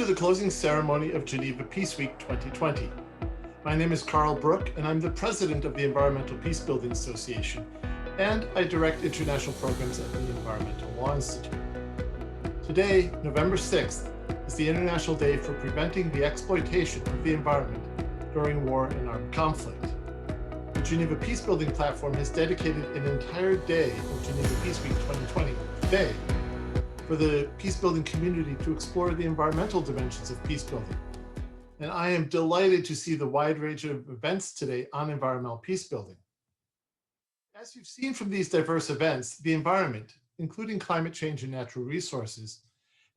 to the closing ceremony of Geneva Peace Week 2020. My name is Carl Brook, and I'm the president of the Environmental Peacebuilding Association, and I direct international programs at the Environmental Law Institute. Today, November 6th, is the International Day for Preventing the Exploitation of the Environment during war and armed conflict. The Geneva Peacebuilding Platform has dedicated an entire day of Geneva Peace Week 2020 today for the peacebuilding community to explore the environmental dimensions of peacebuilding. And I am delighted to see the wide range of events today on environmental peacebuilding. As you've seen from these diverse events, the environment, including climate change and natural resources,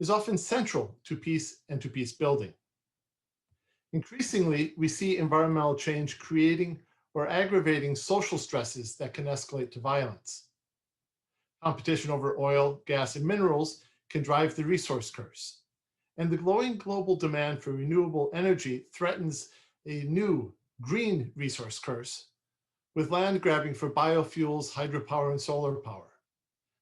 is often central to peace and to peace building. Increasingly, we see environmental change creating or aggravating social stresses that can escalate to violence. Competition over oil, gas, and minerals can drive the resource curse. And the growing global demand for renewable energy threatens a new green resource curse, with land grabbing for biofuels, hydropower, and solar power.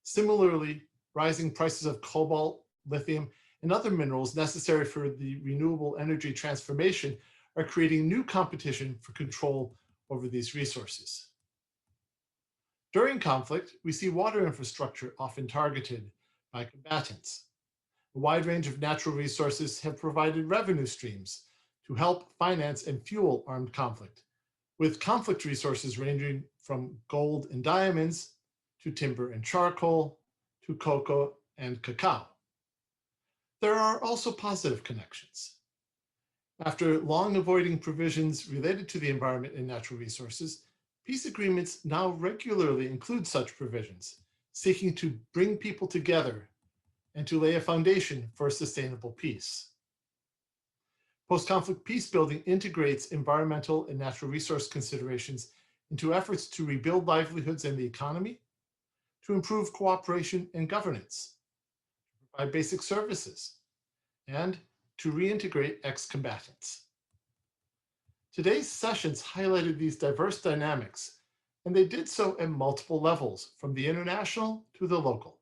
Similarly, rising prices of cobalt, lithium, and other minerals necessary for the renewable energy transformation are creating new competition for control over these resources. During conflict, we see water infrastructure often targeted by combatants. A wide range of natural resources have provided revenue streams to help finance and fuel armed conflict, with conflict resources ranging from gold and diamonds to timber and charcoal to cocoa and cacao. There are also positive connections. After long avoiding provisions related to the environment and natural resources, peace agreements now regularly include such provisions, seeking to bring people together and to lay a foundation for sustainable peace. Post-conflict peace building integrates environmental and natural resource considerations into efforts to rebuild livelihoods and the economy, to improve cooperation and governance, to provide basic services, and to reintegrate ex-combatants. Today's sessions highlighted these diverse dynamics, and they did so at multiple levels, from the international to the local.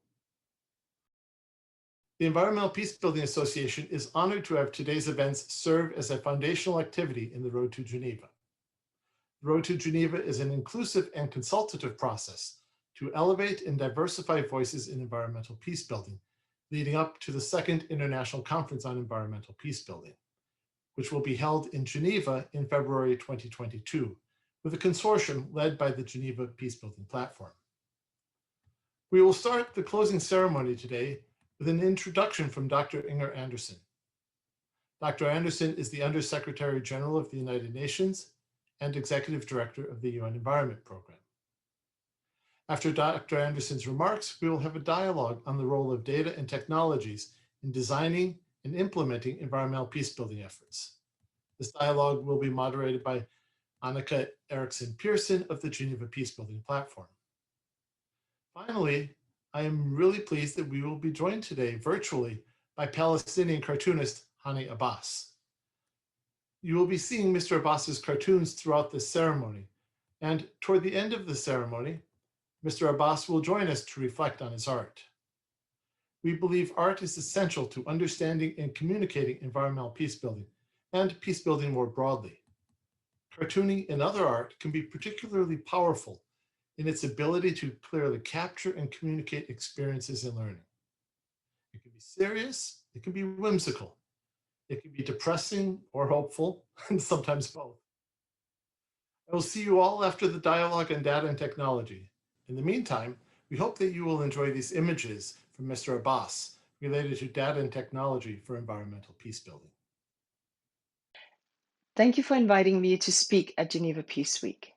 The Environmental Peacebuilding Association is honored to have today's events serve as a foundational activity in the Road to Geneva. The Road to Geneva is an inclusive and consultative process to elevate and diversify voices in environmental peacebuilding, leading up to the Second International Conference on Environmental Peacebuilding, which will be held in Geneva in February 2022, with a consortium led by the Geneva Peacebuilding Platform. We will start the closing ceremony today with an introduction from Dr. Inger Andersen. Dr. Andersen is the Undersecretary General of the United Nations and Executive Director of the UN Environment Program. After Dr. Andersen's remarks, we will have a dialogue on the role of data and technologies in designing and implementing environmental peacebuilding efforts. This dialogue will be moderated by Annika Eriksson-Pearson of the Geneva Peacebuilding Platform. Finally, I am really pleased that we will be joined today virtually by Palestinian cartoonist Hani Abbas. You will be seeing Mr. Abbas's cartoons throughout this ceremony, and toward the end of the ceremony, Mr. Abbas will join us to reflect on his art. We believe art is essential to understanding and communicating environmental peacebuilding and peacebuilding more broadly. Cartooning and other art can be particularly powerful in its ability to clearly capture and communicate experiences and learning. It can be serious, it can be whimsical, it can be depressing or hopeful, and sometimes both. I will see you all after the dialogue on data and technology. In the meantime, we hope that you will enjoy these images from Mr. Abbas related to data and technology for environmental peacebuilding. Thank you for inviting me to speak at Geneva Peace Week.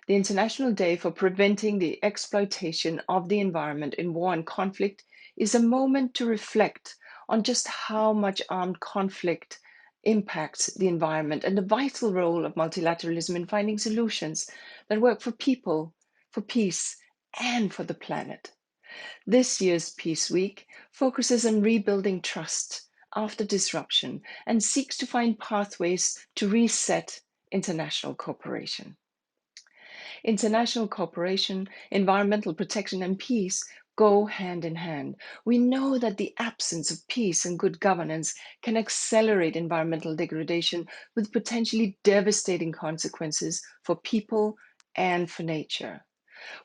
The International Day for Preventing the Exploitation of the Environment in War and Conflict is a moment to reflect on just how much armed conflict impacts the environment and the vital role of multilateralism in finding solutions that work for people, for peace, and for the planet. This year's Peace Week focuses on rebuilding trust after disruption and seeks to find pathways to reset international cooperation. International cooperation, environmental protection, and peace go hand in hand. We know that the absence of peace and good governance can accelerate environmental degradation with potentially devastating consequences for people and for nature.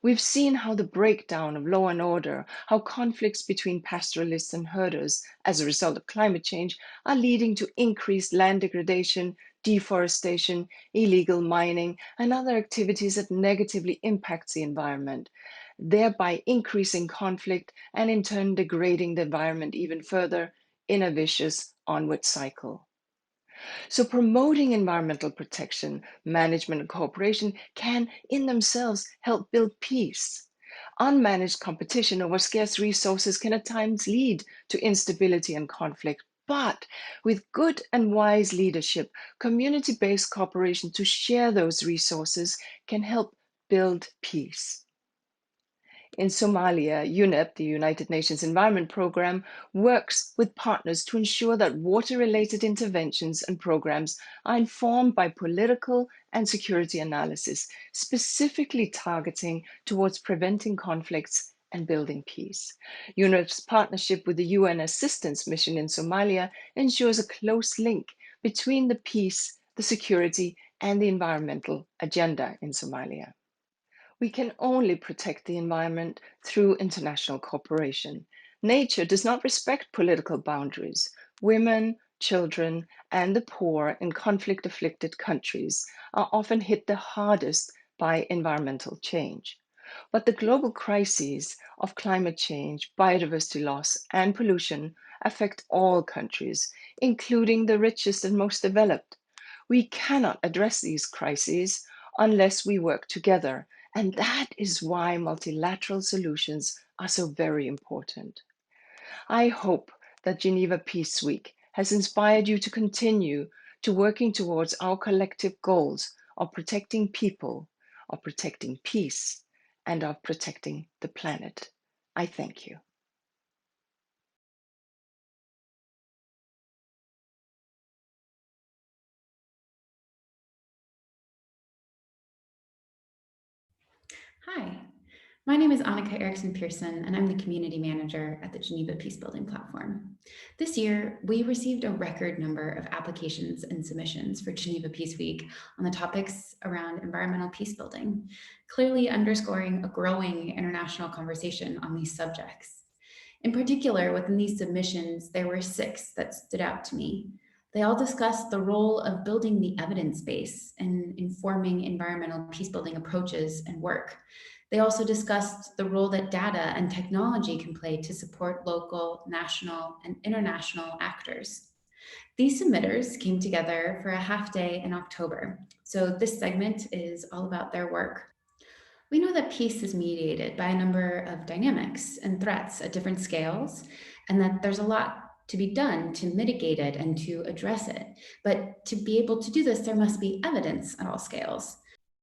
We've seen how the breakdown of law and order, how conflicts between pastoralists and herders as a result of climate change are leading to increased land degradation, deforestation, illegal mining, and other activities that negatively impact the environment, thereby increasing conflict and in turn degrading the environment even further in a vicious onward cycle. So promoting environmental protection, management, and cooperation can in themselves help build peace. Unmanaged competition over scarce resources can at times lead to instability and conflict. But with good and wise leadership, community-based cooperation to share those resources can help build peace. In Somalia, UNEP, the United Nations Environment Programme, works with partners to ensure that water-related interventions and programs are informed by political and security analysis, specifically targeting towards preventing conflicts and building peace. UNEP's partnership with the UN Assistance Mission in Somalia ensures a close link between the peace, the security, and the environmental agenda in Somalia. We can only protect the environment through international cooperation. Nature does not respect political boundaries. Women, children, and the poor in conflict-afflicted countries are often hit the hardest by environmental change. But the global crises of climate change, biodiversity loss, and pollution affect all countries, including the richest and most developed. We cannot address these crises unless we work together, and that is why multilateral solutions are so very important. I hope that Geneva Peace Week has inspired you to continue to working towards our collective goals of protecting people, of protecting peace, and of protecting the planet. I thank you. Hi, my name is Annika Erickson Pearson, and I'm the community manager at the Geneva Peacebuilding platform. This year, we received a record number of applications and submissions for Geneva Peace Week on the topics around environmental peacebuilding, clearly underscoring a growing international conversation on these subjects. In particular, within these submissions, there were 6 that stood out to me. They all discussed the role of building the evidence base and informing environmental peacebuilding approaches and work. They also discussed the role that data and technology can play to support local, national, and international actors. These submitters came together for a half day in October, so this segment is all about their work. We know that peace is mediated by a number of dynamics and threats at different scales, and that there's a lot to be done to mitigate it and to address it. But to be able to do this, there must be evidence at all scales.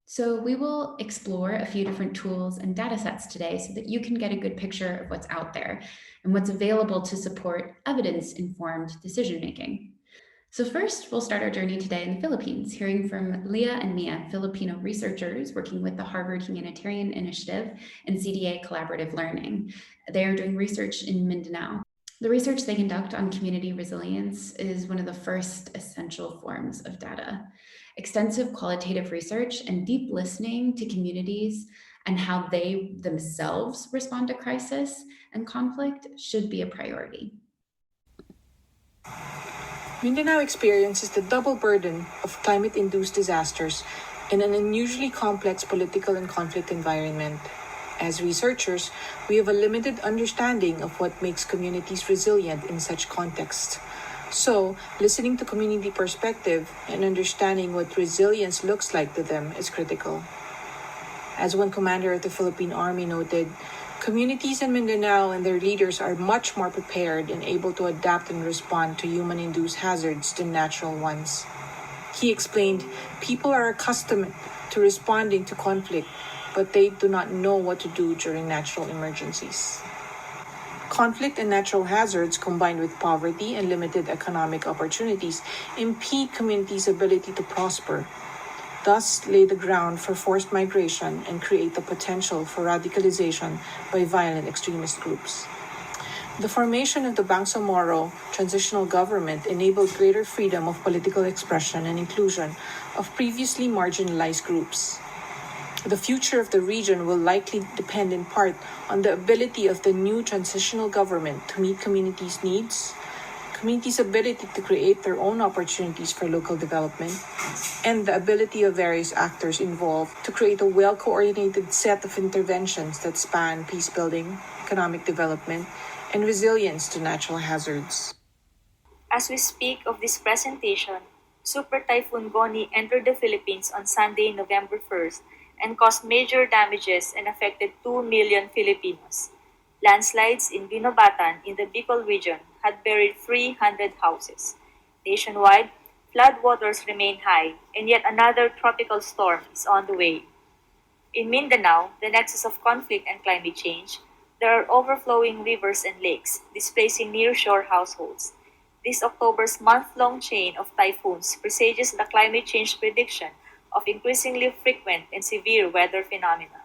So we will explore a few different tools and data sets today so that you can get a good picture of what's out there and what's available to support evidence-informed decision-making. So first, we'll start our journey today in the Philippines, hearing from Leah and Mia, Filipino researchers working with the Harvard Humanitarian Initiative and CDA Collaborative Learning. They are doing research in Mindanao. The research they conduct on community resilience is one of the first essential forms of data. Extensive qualitative research and deep listening to communities and how they themselves respond to crisis and conflict should be a priority. Mindanao experiences the double burden of climate-induced disasters in an unusually complex political and conflict environment. As researchers, we have a limited understanding of what makes communities resilient in such contexts. So, listening to community perspective and understanding what resilience looks like to them is critical. As one commander of the Philippine Army noted, communities in Mindanao and their leaders are much more prepared and able to adapt and respond to human-induced hazards than natural ones. He explained, people are accustomed to responding to conflict, but they do not know what to do during natural emergencies. Conflict and natural hazards combined with poverty and limited economic opportunities impede communities' ability to prosper. thus lay the ground for forced migration and create the potential for radicalization by violent extremist groups. The formation of the Bangsamoro transitional government enabled greater freedom of political expression and inclusion of previously marginalized groups. The future of the region will likely depend in part on the ability of the new transitional government to meet communities' needs, communities' ability to create their own opportunities for local development, and the ability of various actors involved to create a well-coordinated set of interventions that span peace building, economic development, and resilience to natural hazards. As we speak of this presentation, Super Typhoon Goni entered the Philippines on Sunday, November 1st, and caused major damages and affected 2 million Filipinos. Landslides in Binobatan in the Bicol region had buried 300 houses. Nationwide, floodwaters remain high, and yet another tropical storm is on the way. In Mindanao, the nexus of conflict and climate change, there are overflowing rivers and lakes, displacing nearshore households. This October's month-long chain of typhoons presages the climate change prediction of increasingly frequent and severe weather phenomena.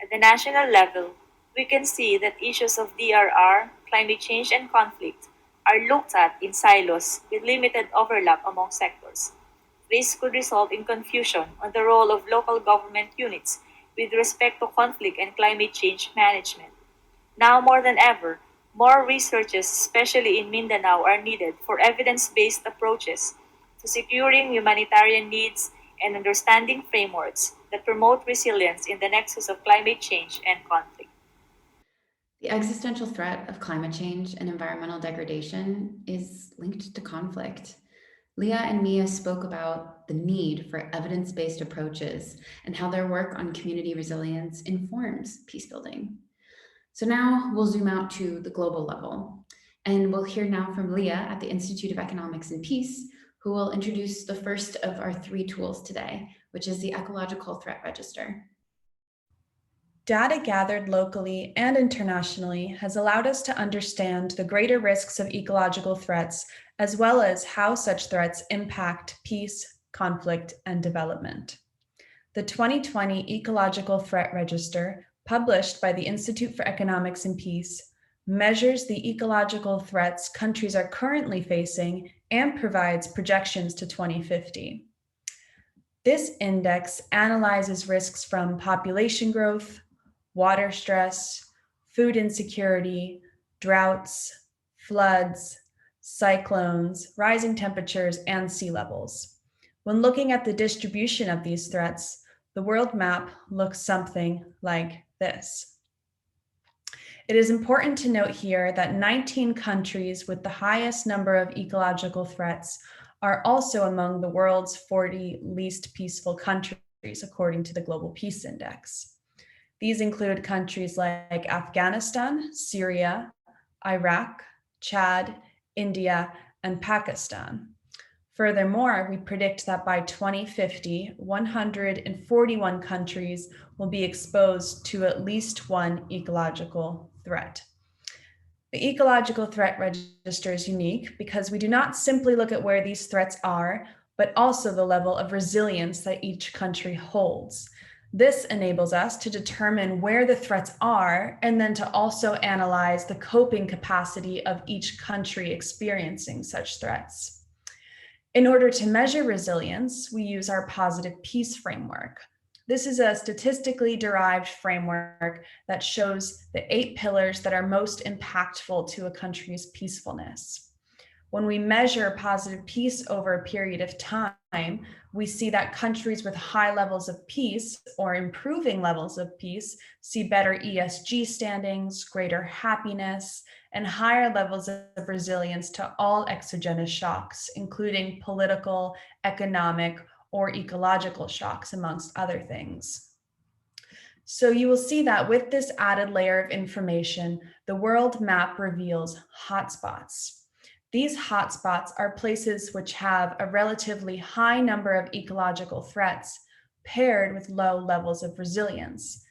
At the national level, we can see that issues of DRR, climate change, and conflict are looked at in silos with limited overlap among sectors. This could result in confusion on the role of local government units with respect to conflict and climate change management. Now more than ever, more researches, especially in Mindanao, are needed for evidence-based approaches to securing humanitarian needs and understanding frameworks that promote resilience in the nexus of climate change and conflict. The existential threat of climate change and environmental degradation is linked to conflict. Leah and Mia spoke about the need for evidence-based approaches and how their work on community resilience informs peacebuilding. So now we'll zoom out to the global level, and we'll hear now from Leah at the Institute of Economics and Peace, who will introduce the first of our 3 tools today, which is the Ecological Threat Register. Data gathered locally and internationally has allowed us to understand the greater risks of ecological threats, as well as how such threats impact peace, conflict, and development. The 2020 Ecological Threat Register, published by the Institute for Economics and Peace, measures the ecological threats countries are currently facing and provides projections to 2050. This index analyzes risks from population growth, water stress, food insecurity, droughts, floods, cyclones, rising temperatures, and sea levels. When looking at the distribution of these threats, the world map looks something like this. It is important to note here that 19 countries with the highest number of ecological threats are also among the world's 40 least peaceful countries, according to the Global Peace Index. These include countries like Afghanistan, Syria, Iraq, Chad, India, and Pakistan. Furthermore, we predict that by 2050, 141 countries will be exposed to at least one ecological threat. The Ecological Threat Register is unique because we do not simply look at where these threats are, but also the level of resilience that each country holds. This enables us to determine where the threats are and then to also analyze the coping capacity of each country experiencing such threats. In order to measure resilience, we use our positive peace framework. This is a statistically derived framework that shows the 8 pillars that are most impactful to a country's peacefulness. When we measure positive peace over a period of time, we see that countries with high levels of peace or improving levels of peace see better ESG standings, greater happiness, and higher levels of resilience to all exogenous shocks, including political, economic, or ecological shocks, amongst other things. So you will see that with this added layer of information, the world map reveals hotspots. These hotspots are places which have a relatively high number of ecological threats paired with low levels of resilience.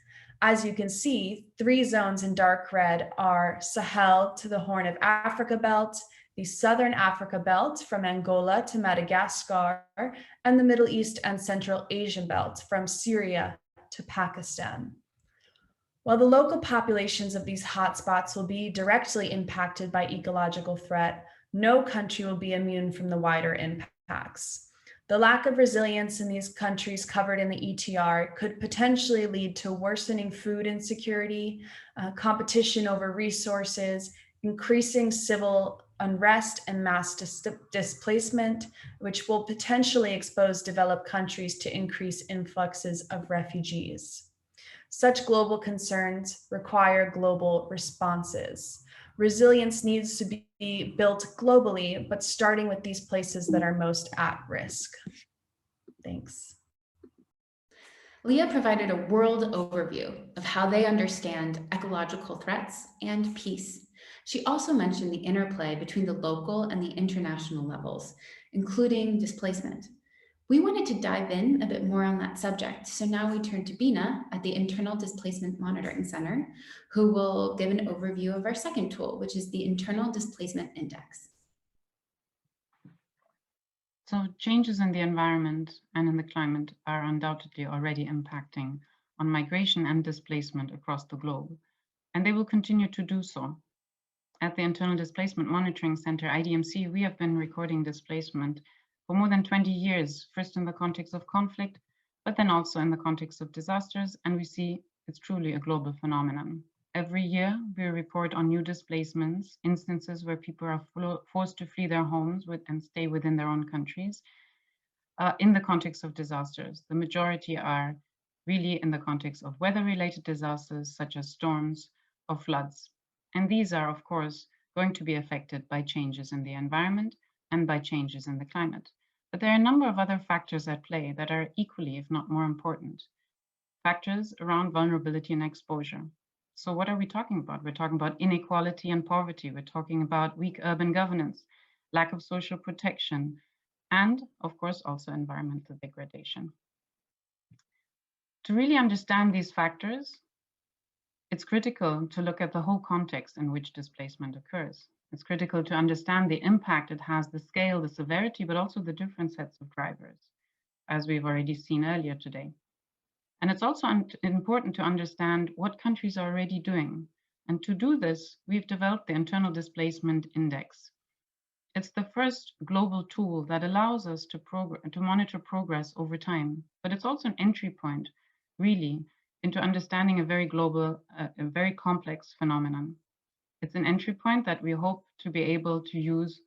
As you can see, 3 zones in dark red are Sahel to the Horn of Africa belt, the Southern Africa belt from Angola to Madagascar, and the Middle East and Central Asian belt from Syria to Pakistan. While the local populations of these hotspots will be directly impacted by ecological threat, no country will be immune from the wider impacts. The lack of resilience in these countries covered in the ETR could potentially lead to worsening food insecurity, competition over resources, increasing civil unrest and mass displacement, which will potentially expose developed countries to increased influxes of refugees. Such global concerns require global responses. Resilience needs to be built globally, but starting with these places that are most at risk. Thanks. Leah provided a world overview of how they understand ecological threats and peace. She also mentioned the interplay between the local and the international levels, including displacement. We wanted to dive in a bit more on that subject, so now we turn to Bina at the Internal Displacement Monitoring Center, who will give an overview of our second tool, which is the Internal Displacement Index. So changes in the environment and in the climate are undoubtedly already impacting on migration and displacement across the globe, and they will continue to do so. At the Internal Displacement Monitoring Center, IDMC, we have been recording displacement for more than 20 years, first in the context of conflict, but then also in the context of disasters, and we see it's truly a global phenomenon. Every year, we report on new displacements, instances where people are forced to flee their homes and stay within their own countries in the context of disasters. The majority are really in the context of weather-related disasters, such as storms or floods. And these are, of course, going to be affected by changes in the environment and by changes in the climate. But there are a number of other factors at play that are equally, if not more important. Factors around vulnerability and exposure. So what are we talking about? We're talking about inequality and poverty. We're talking about weak urban governance, lack of social protection, and of course also environmental degradation. To really understand these factors, it's critical to look at the whole context in which displacement occurs. It's critical to understand the impact it has, the scale, the severity, but also the different sets of drivers, as we've already seen earlier today. And it's also important to understand what countries are already doing. And to do this, we've developed the Internal Displacement Index. It's the first global tool that allows us to monitor progress over time, but it's also an entry point, really, into understanding a very global, a very complex phenomenon. It's an entry point that we hope to be able to use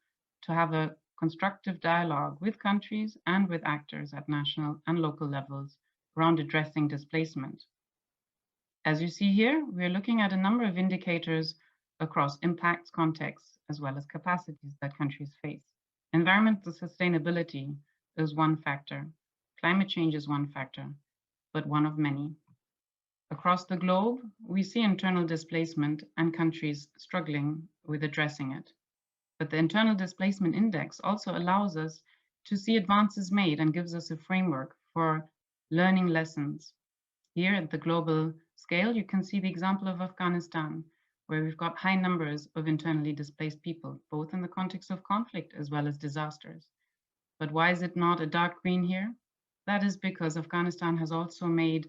to have a constructive dialogue with countries and with actors at national and local levels around addressing displacement. As you see here, we're looking at a number of indicators across impacts, contexts, as well as capacities that countries face. Environmental sustainability is one factor. Climate change is one factor, but one of many. Across the globe, we see internal displacement and countries struggling with addressing it. But the Internal Displacement Index also allows us to see advances made and gives us a framework for learning lessons. Here at the global scale, you can see the example of Afghanistan, where we've got high numbers of internally displaced people, both in the context of conflict as well as disasters. But why is it not a dark green here? That is because Afghanistan has also made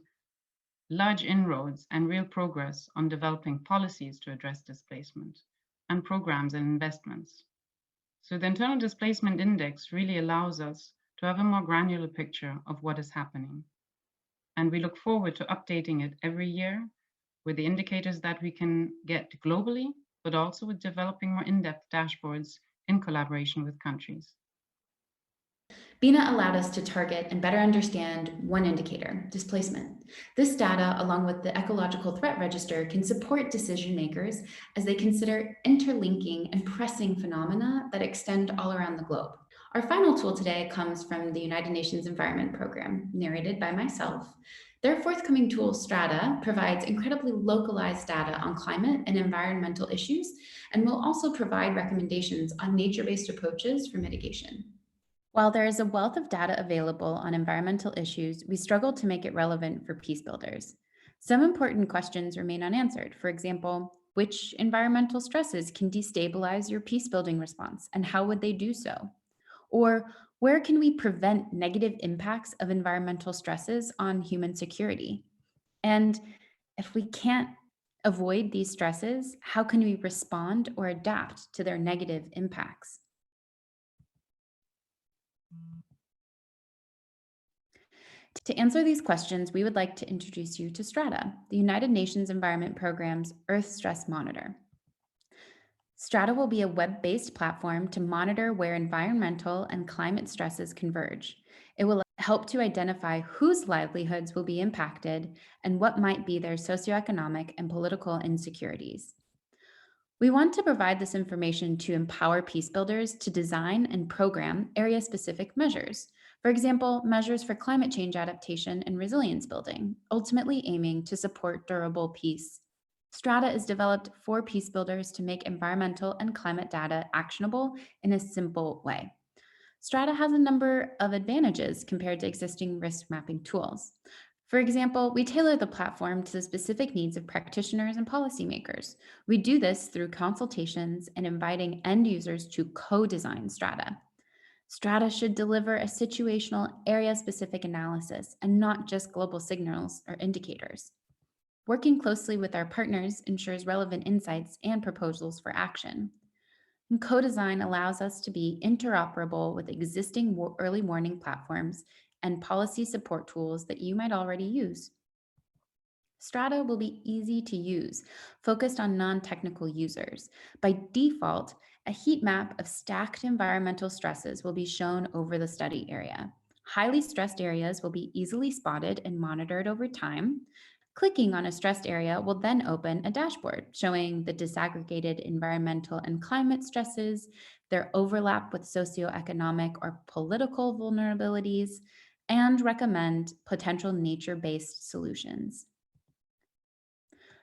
large inroads and real progress on developing policies to address displacement and programs and investments. So the Internal Displacement Index really allows us to have a more granular picture of what is happening. And we look forward to updating it every year with the indicators that we can get globally, but also with developing more in-depth dashboards in collaboration with countries. Bina allowed us to target and better understand one indicator, displacement. This data, along with the ecological threat register, can support decision makers as they consider interlinking and pressing phenomena that extend all around the globe. Our final tool today comes from the United Nations Environment Program, narrated by myself. Their forthcoming tool, Strata, provides incredibly localized data on climate and environmental issues, and will also provide recommendations on nature-based approaches for mitigation. While there is a wealth of data available on environmental issues, we struggle to make it relevant for peacebuilders. Some important questions remain unanswered. For example, which environmental stresses can destabilize your peacebuilding response and how would they do so? Or where can we prevent negative impacts of environmental stresses on human security? And if we can't avoid these stresses, how can we respond or adapt to their negative impacts? To answer these questions, we would like to introduce you to Strata, the United Nations Environment Programme's Earth Stress Monitor. Strata will be a web-based platform to monitor where environmental and climate stresses converge. It will help to identify whose livelihoods will be impacted and what might be their socioeconomic and political insecurities. We want to provide this information to empower peacebuilders to design and program area-specific measures. For example, measures for climate change adaptation and resilience building, ultimately aiming to support durable peace. Strata is developed for peacebuilders to make environmental and climate data actionable in a simple way. Strata has a number of advantages compared to existing risk mapping tools. For example, we tailor the platform to the specific needs of practitioners and policymakers. We do this through consultations and inviting end users to co-design Strata. Strata should deliver a situational, area-specific analysis and not just global signals or indicators. Working closely with our partners ensures relevant insights and proposals for action. And co-design allows us to be interoperable with existing early warning platforms and policy support tools that you might already use. Strata will be easy to use, focused on non-technical users. By default, a heat map of stacked environmental stresses will be shown over the study area. Highly stressed areas will be easily spotted and monitored over time. Clicking on a stressed area will then open a dashboard showing the disaggregated environmental and climate stresses, their overlap with socioeconomic or political vulnerabilities, and recommend potential nature-based solutions.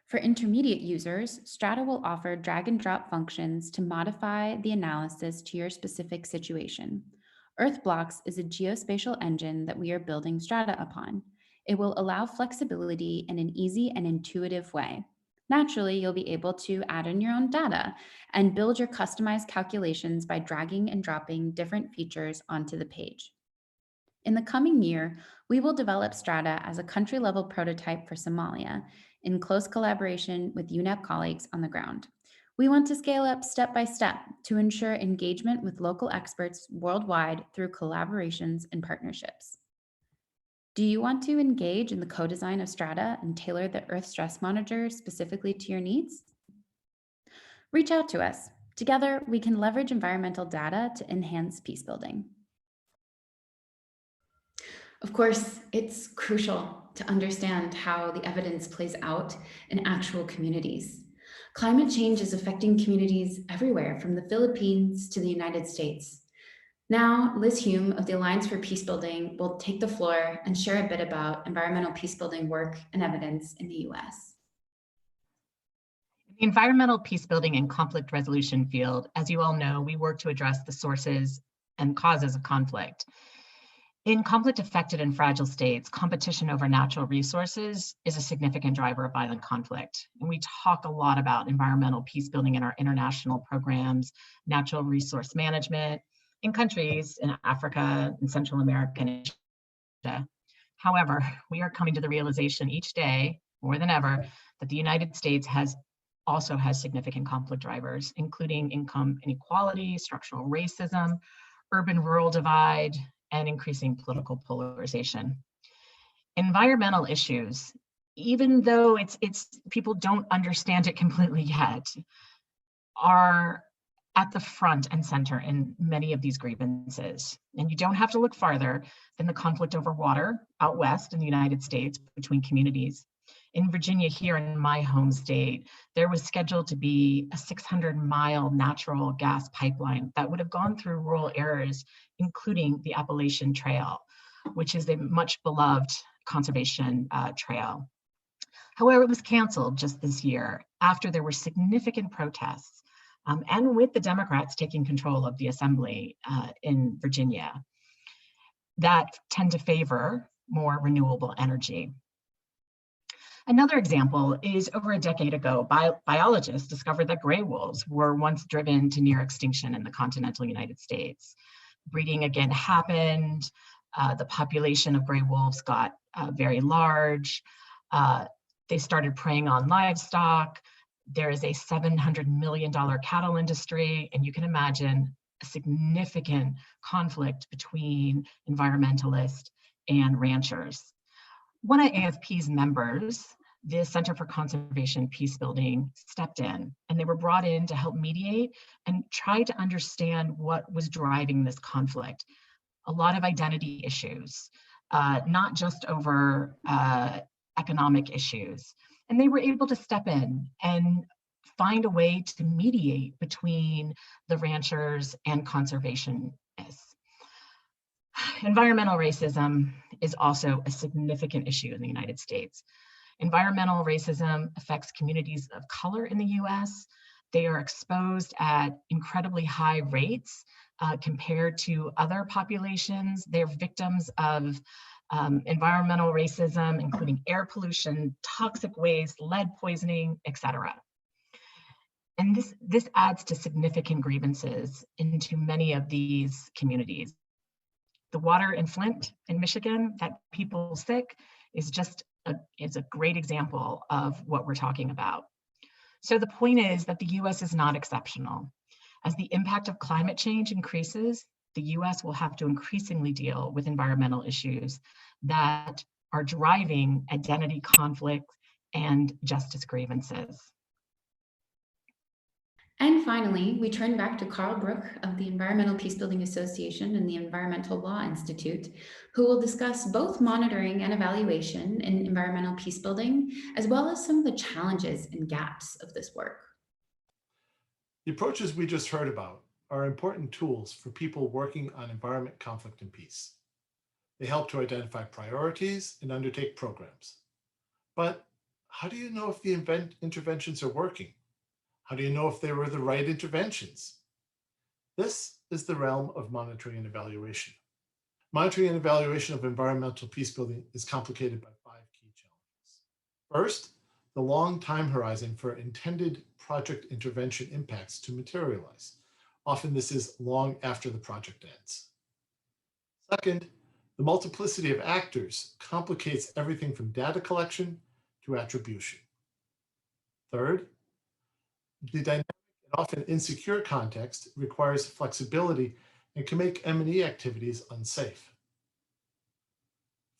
For intermediate users, Strata will offer drag and drop functions to modify the analysis to your specific situation. EarthBlocks is a geospatial engine that we are building Strata upon. It will allow flexibility in an easy and intuitive way. Naturally, you'll be able to add in your own data and build your customized calculations by dragging and dropping different features onto the page. In the coming year, we will develop Strata as a country-level prototype for Somalia in close collaboration with UNEP colleagues on the ground. We want to scale up step by step to ensure engagement with local experts worldwide through collaborations and partnerships. Do you want to engage in the co-design of Strata and tailor the Earth Stress Monitor specifically to your needs? Reach out to us. Together, we can leverage environmental data to enhance peacebuilding. Of course, it's crucial to understand how the evidence plays out in actual communities. Climate change is affecting communities everywhere, from the Philippines to the United States. Now, Liz Hume of the Alliance for Peacebuilding will take the floor and share a bit about environmental peacebuilding work and evidence in the US. In the environmental peacebuilding and conflict resolution field, as you all know, we work to address the sources and causes of conflict. In conflict-affected and fragile states, competition over natural resources is a significant driver of violent conflict. And we talk a lot about environmental peacebuilding in our international programs, natural resource management in countries in Africa and Central America and Asia. However, we are coming to the realization each day, more than ever, that the United States also has significant conflict drivers, including income inequality, structural racism, urban-rural divide, and increasing political polarization. Environmental issues, even though it's people don't understand it completely yet, are at the front and center in many of these grievances. And you don't have to look farther than the conflict over water out west in the United States between communities. In Virginia, here in my home state, there was scheduled to be a 600-mile natural gas pipeline that would have gone through rural areas, including the Appalachian Trail, which is a much beloved conservation trail. However, it was canceled just this year after there were significant protests and with the Democrats taking control of the assembly in Virginia that tend to favor more renewable energy. Another example is over a decade ago, biologists discovered that gray wolves were once driven to near extinction in the continental United States. Breeding again happened. The population of gray wolves got very large. They started preying on livestock. There is a $700 million cattle industry, and you can imagine a significant conflict between environmentalists and ranchers. One of AFP's members, the Center for Conservation Peacebuilding, stepped in, and they were brought in to help mediate and try to understand what was driving this conflict. A lot of identity issues, not just over economic issues. And they were able to step in and find a way to mediate between the ranchers and conservationists. Environmental racism is also a significant issue in the United States. Environmental racism affects communities of color in the US. They are exposed at incredibly high rates compared to other populations. They're victims of environmental racism, including air pollution, toxic waste, lead poisoning, etc. And this adds to significant grievances into many of these communities. The water in Flint in Michigan that people sick is just a great example of what we're talking about. So the point is that the US is not exceptional. As the impact of climate change increases, the US will have to increasingly deal with environmental issues that are driving identity conflict and justice grievances. And finally, we turn back to Carl Brook of the Environmental Peacebuilding Association and the Environmental Law Institute, who will discuss both monitoring and evaluation in environmental peacebuilding, as well as some of the challenges and gaps of this work. The approaches we just heard about are important tools for people working on environment, conflict, and peace. They help to identify priorities and undertake programs. But how do you know if the interventions are working? How do you know if they were the right interventions? This is the realm of monitoring and evaluation. Monitoring and evaluation of environmental peacebuilding is complicated by 5 key challenges. First, the long time horizon for intended project intervention impacts to materialize. Often this is long after the project ends. Second, the multiplicity of actors complicates everything from data collection to attribution. Third, the dynamic and often insecure context requires flexibility and can make M&E activities unsafe.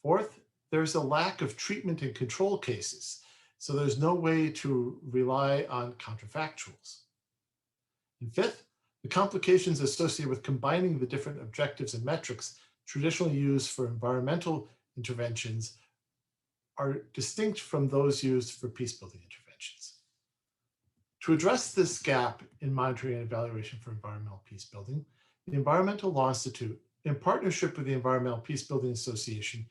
Fourth, there's a lack of treatment and control cases, so there's no way to rely on counterfactuals. And fifth, the complications associated with combining the different objectives and metrics traditionally used for environmental interventions are distinct from those used for peacebuilding interventions. To address this gap in monitoring and evaluation for environmental peacebuilding, the Environmental Law Institute, in partnership with the Environmental Peacebuilding Association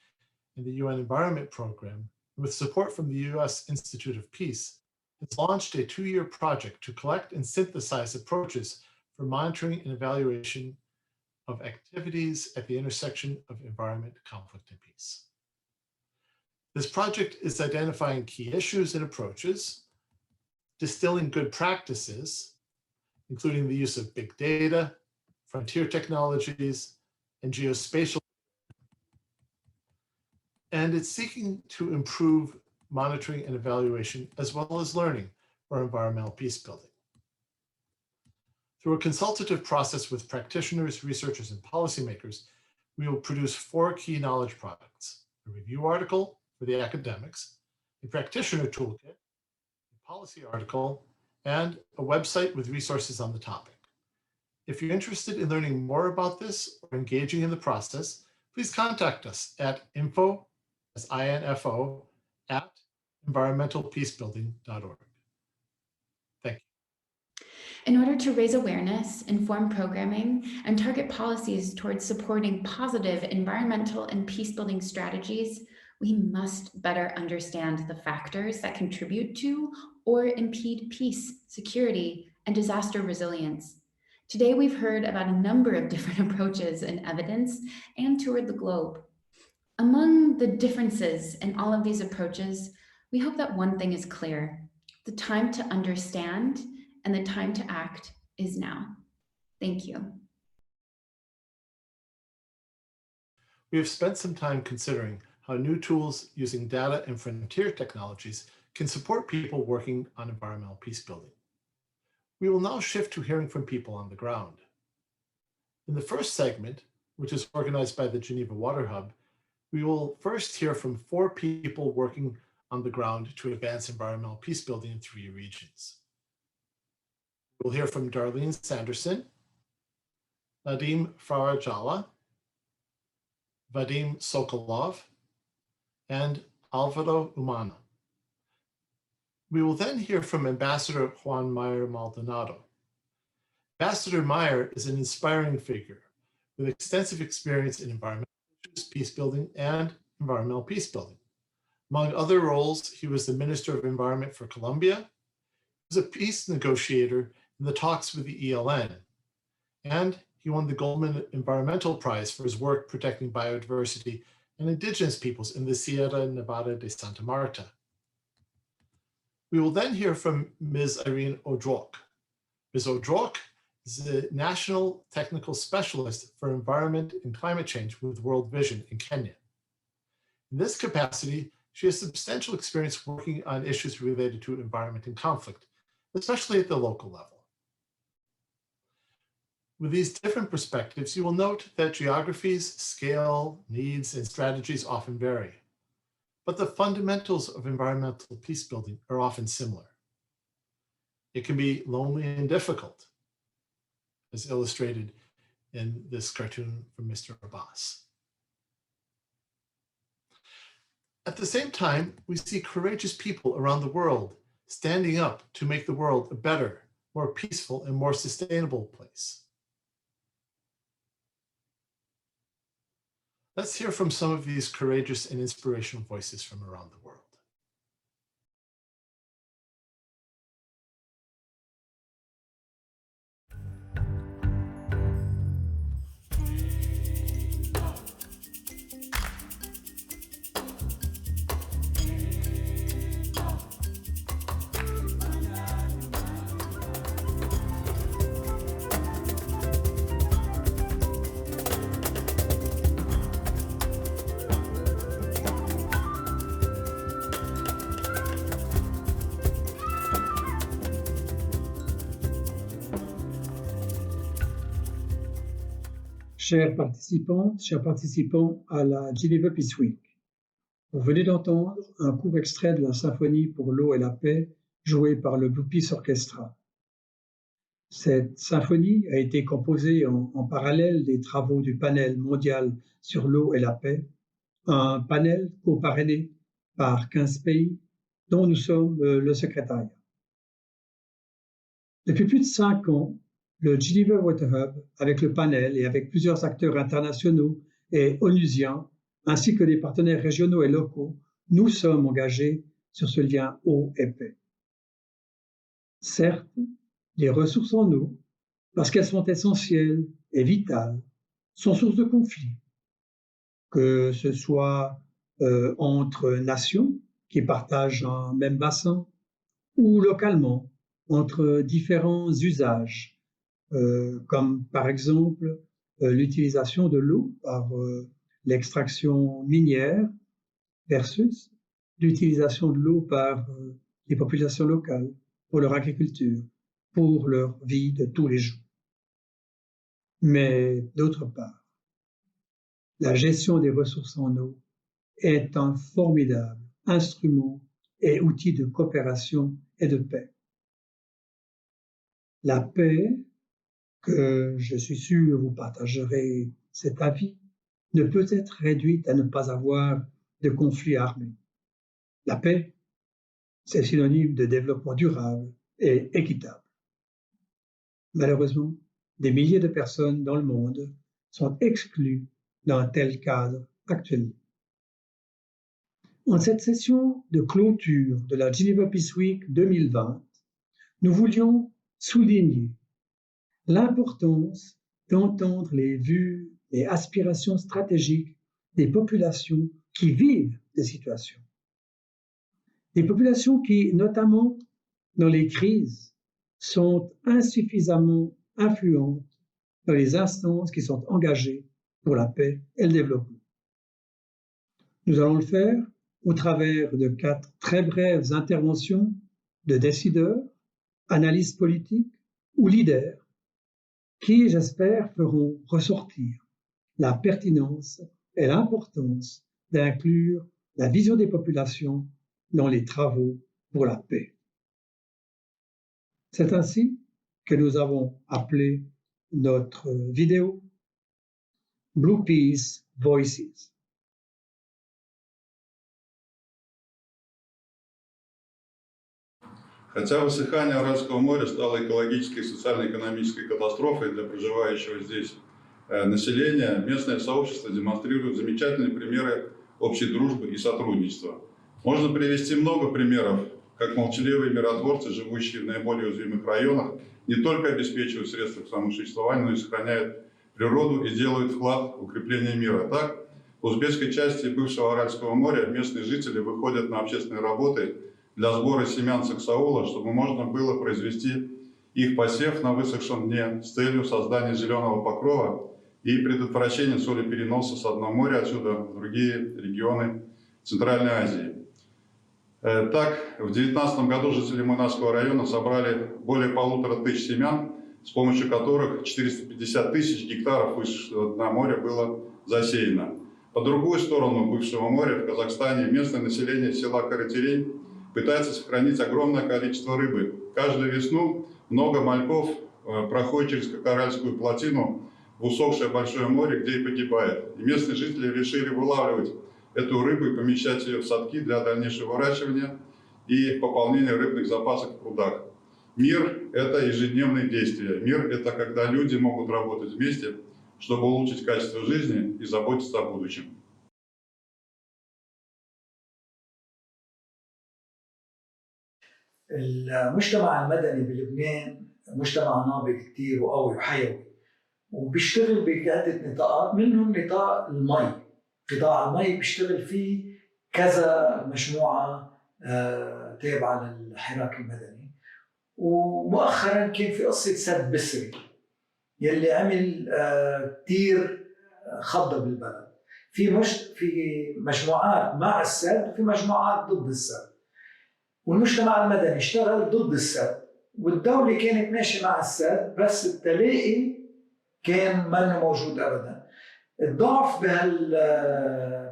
and the UN Environment Program, with support from the US Institute of Peace, has launched a 2-year project to collect and synthesize approaches for monitoring and evaluation of activities at the intersection of environment, conflict, and peace. This project is identifying key issues and approaches, distilling good practices, including the use of big data, frontier technologies, and geospatial. And it's seeking to improve monitoring and evaluation as well as learning for environmental peacebuilding. Through a consultative process with practitioners, researchers, and policymakers, we will produce 4 key knowledge products: a review article for the academics, a practitioner toolkit, a policy article, and a website with resources on the topic. If you're interested in learning more about this or engaging in the process, please contact us at info, at environmentalpeacebuilding.org. Thank you. In order to raise awareness, inform programming, and target policies towards supporting positive environmental and peacebuilding strategies, we must better understand the factors that contribute to or impede peace, security, and disaster resilience. Today, we've heard about a number of different approaches and evidence and toured the globe. Among the differences in all of these approaches, we hope that one thing is clear: the time to understand and the time to act is now. Thank you. We have spent some time considering how new tools using data and frontier technologies can support people working on environmental peace building. We will now shift to hearing from people on the ground. In the first segment, which is organized by the Geneva Water Hub, we will first hear from 4 people working on the ground to advance environmental peace building in 3 regions. We'll hear from Darlene Sanderson, Nadim Farajala, Vadim Sokolov, and Alvaro Umana. We will then hear from Ambassador Juan Meyer Maldonado. Ambassador Meyer is an inspiring figure with extensive experience in environmental issues, peace building, and environmental peace building. Among other roles, he was the Minister of Environment for Colombia. He was a peace negotiator in the talks with the ELN, and he won the Goldman Environmental Prize for his work protecting biodiversity and indigenous peoples in the Sierra Nevada de Santa Marta. We will then hear from Ms. Irene Odrok. Ms. Odrok is the National Technical Specialist for Environment and Climate Change with World Vision in Kenya. In this capacity, she has substantial experience working on issues related to environment and conflict, especially at the local level. With these different perspectives, you will note that geographies, scale, needs, and strategies often vary. But the fundamentals of environmental peace building are often similar. It can be lonely and difficult, as illustrated in this cartoon from Mr. Abbas. At the same time, we see courageous people around the world standing up to make the world a better, more peaceful, and more sustainable place. Let's hear from some of these courageous and inspirational voices from around the world. Chers participantes, chers participants à la Geneva Peace Week, vous venez d'entendre un court extrait de la symphonie pour l'eau et la paix jouée par le Blue Peace Orchestra. Cette symphonie a été composée en parallèle des travaux du panel mondial sur l'eau et la paix, un panel co-parrainé par 15 pays dont nous sommes le secrétariat. Depuis plus de 5 ans, le Geneva Water Hub, avec le panel et avec plusieurs acteurs internationaux et onusiens, ainsi que des partenaires régionaux et locaux, nous sommes engagés sur ce lien eau et paix. Certes, les ressources en eau, parce qu'elles sont essentielles et vitales, sont source de conflits, que ce soit entre nations qui partagent un même bassin ou localement entre différents usages, comme par exemple l'utilisation de l'eau par l'extraction minière versus l'utilisation de l'eau par les populations locales pour leur agriculture, pour leur vie de tous les jours. Mais d'autre part, la gestion des ressources en eau est un formidable instrument et outil de coopération et de paix. La paix, que je suis sûr vous partagerez cet avis, ne peut être réduite à ne pas avoir de conflits armés. La paix, c'est synonyme de développement durable et équitable. Malheureusement, des milliers de personnes dans le monde sont exclues d'un tel cadre actuellement. En cette session de clôture de la Geneva Peace Week 2020, nous voulions souligner l'importance d'entendre les vues et aspirations stratégiques des populations qui vivent des situations. Des populations qui, notamment dans les crises, sont insuffisamment influentes dans les instances qui sont engagées pour la paix et le développement. Nous allons le faire au travers de 4 très brèves interventions de décideurs, analystes politiques ou leaders qui, j'espère, feront ressortir la pertinence et l'importance d'inclure la vision des populations dans les travaux pour la paix. C'est ainsi que nous avons appelé notre vidéo Blue Peace Voices. Хотя высыхание Аральского моря стало экологической и социально-экономической катастрофой для проживающего здесь населения, местное сообщество демонстрирует замечательные примеры общей дружбы и сотрудничества. Можно привести много примеров, как молчаливые миротворцы, живущие в наиболее уязвимых районах, не только обеспечивают средства к самосуществованию, но и сохраняют природу и делают вклад в укрепление мира. Так, в узбекской части бывшего Аральского моря местные жители выходят на общественные работы для сбора семян саксаула, чтобы можно было произвести их посев на высохшем дне с целью создания зеленого покрова и предотвращения солепереноса с одного моря отсюда в другие регионы Центральной Азии. Так, в 2019 году жители Муйнасского района собрали более 1500 семян, с помощью которых 450 тысяч гектаров высохшего дна моря было засеяно. По другую сторону бывшего моря, в Казахстане, местное население села Каратерей пытается сохранить огромное количество рыбы. Каждую весну много мальков проходит через Каральскую плотину в усохшее Большое море, где и погибает. И местные жители решили вылавливать эту рыбу и помещать ее в садки для дальнейшего выращивания и пополнения рыбных запасов в прудах. Мир – это ежедневные действия. Мир – это когда люди могут работать вместе, чтобы улучшить качество жизни и заботиться о будущем. المجتمع المدني بلبنان مجتمع نابض كتير وقوي وحيوي، وبيشتغل بعدة نطاقات، منهم نطاق المي. قطاع المي بيشتغل فيه كذا مجموعة تابعة للحراك المدني. ومؤخرا كان في قصة سد بسري يلي عمل كتير خضة بالبلد. في مجموعات مع السد وفي مجموعات ضد السد، والمجتمع المدني اشتغل ضد السد، والدولة كانت ماشية مع السد، بس التلاقي كان منه موجود أبدا. الضعف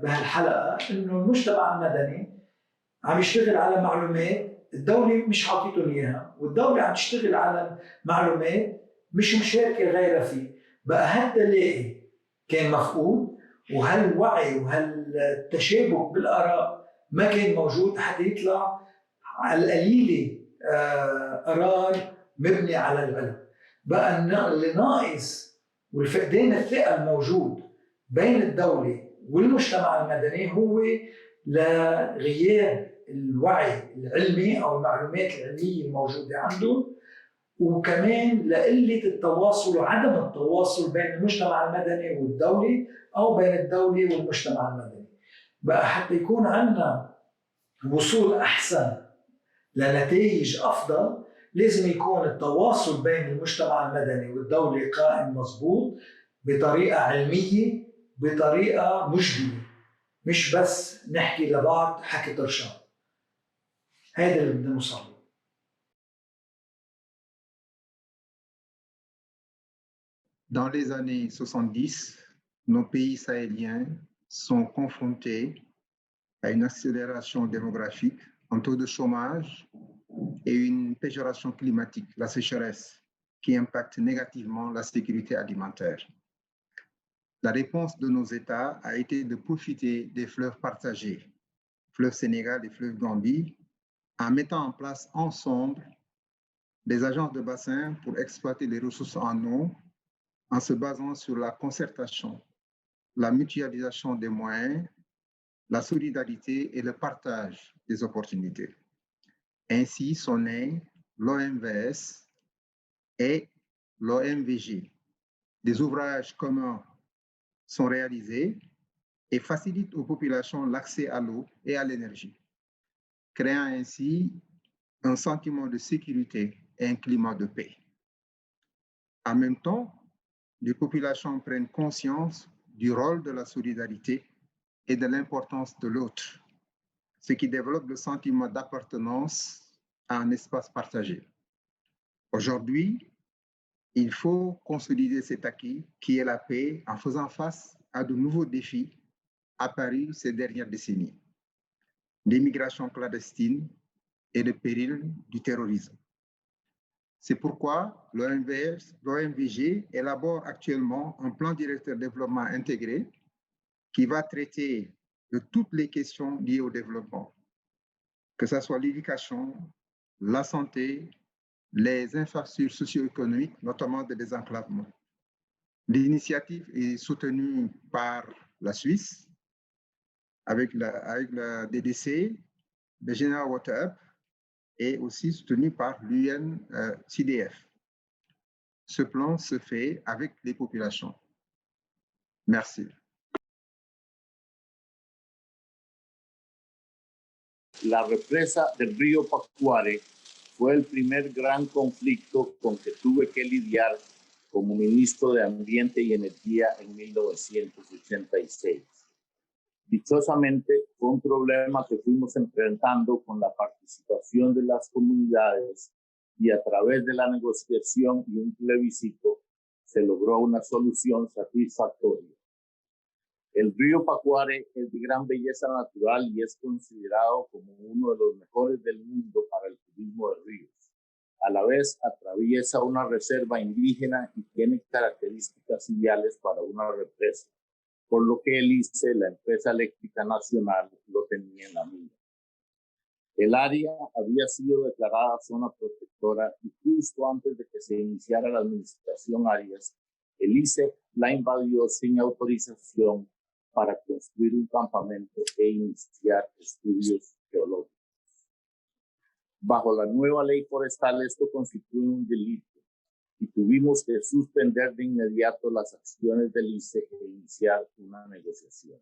بهالحلقة إنه المجتمع المدني عم يشتغل على معلومات الدولة مش عطيتهم إياها، والدولة عم تشتغل على معلومات مش مشاركة غيرها فيه. بقى هالتلاقي كان مفقود، وهالوعي وهالتشابك بالآراء ما كان موجود حتى يطلع على القليلة قرار مبني على العلم. بقى اللي ناقص والفقدان الثقة الموجود بين الدولة والمجتمع المدني هو لغياب الوعي العلمي أو المعلومات العلمية الموجودة عنده، وكمان لقلة التواصل وعدم التواصل بين المجتمع المدني والدولة أو بين الدولة والمجتمع المدني. بقى حتى يكون عندنا وصول أحسن لنتائج أفضل، لازم يكون التواصل بين المجتمع المدني والدولة قائم مضبوط بطريقة علمية، بطريقة مجدية، مش بس نحكي لبعض حكي طرشان. هذا اللي بدنا نوصل. Dans les années 70, nos pays sahéliens sont confrontés à une accélération démographique, un taux de chômage et une péjoration climatique, la sécheresse, qui impacte négativement la sécurité alimentaire. La réponse de nos États a été de profiter des fleuves partagés, fleuve Sénégal et fleuve Gambie, en mettant en place ensemble des agences de bassin pour exploiter les ressources en eau en se basant sur la concertation, la mutualisation des moyens, la solidarité et le partage des opportunités. Ainsi sont nés l'OMVS et l'OMVG. Des ouvrages communs sont réalisés et facilitent aux populations l'accès à l'eau et à l'énergie. créant ainsi un sentiment de sécurité et un climat de paix. En même temps, les populations prennent conscience du rôle de la solidarité et de l'importance de l'autre, ce qui développe le sentiment d'appartenance à un espace partagé. Aujourd'hui, il faut consolider cet acquis qui est la paix en faisant face à de nouveaux défis apparus ces dernières décennies, l'immigration clandestine et le péril du terrorisme. C'est pourquoi l'OMVG élabore actuellement un plan directeur de développement intégré qui va traiter de toutes les questions liées au développement, que ce soit l'éducation, la santé, les infrastructures socio-économiques, notamment de désenclavement. L'initiative est soutenue par la Suisse avec la DDC, le Geneva Water Hub, et aussi soutenue par l'UNCDF. Ce plan se fait avec les populations. Merci. La represa del río Pacuare fue el primer gran conflicto con que tuve que lidiar como ministro de Ambiente y Energía en 1986. Dichosamente, fue un problema que fuimos enfrentando con la participación de las comunidades y a través de la negociación y un plebiscito se logró una solución satisfactoria. El río Pacuare es de gran belleza natural y es considerado como uno de los mejores del mundo para el turismo de ríos. A la vez, atraviesa una reserva indígena y tiene características ideales para una represa, por lo que el ICE, la empresa eléctrica nacional, lo tenía en la mira. El área había sido declarada zona protectora y justo antes de que se iniciara la administración Arias, el ICE la invadió sin autorización para construir un campamento e iniciar estudios geológicos. Bajo la nueva ley forestal, esto constituye un delito y tuvimos que suspender de inmediato las acciones del ICE e iniciar una negociación.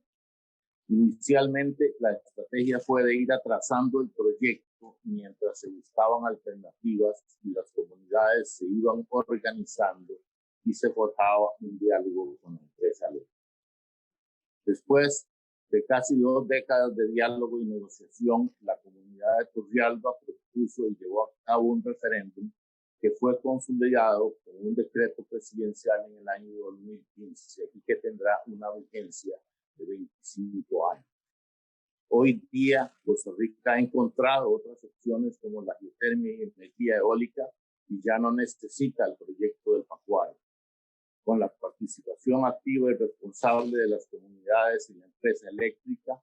Inicialmente, la estrategia fue de ir atrasando el proyecto mientras se buscaban alternativas y las comunidades se iban organizando y se forjaba un diálogo con la empresa eléctrica. Después de casi 2 décadas de diálogo y negociación, la comunidad de Turrialba propuso y llevó a cabo un referéndum que fue consolidado con un decreto presidencial en el año 2015 y que tendrá una vigencia de 25 años. Hoy día, Costa Rica ha encontrado otras opciones como la geotermia y energía eólica y ya no necesita el proyecto del Pacuare. Con la participación activa y responsable de las comunidades y la empresa eléctrica,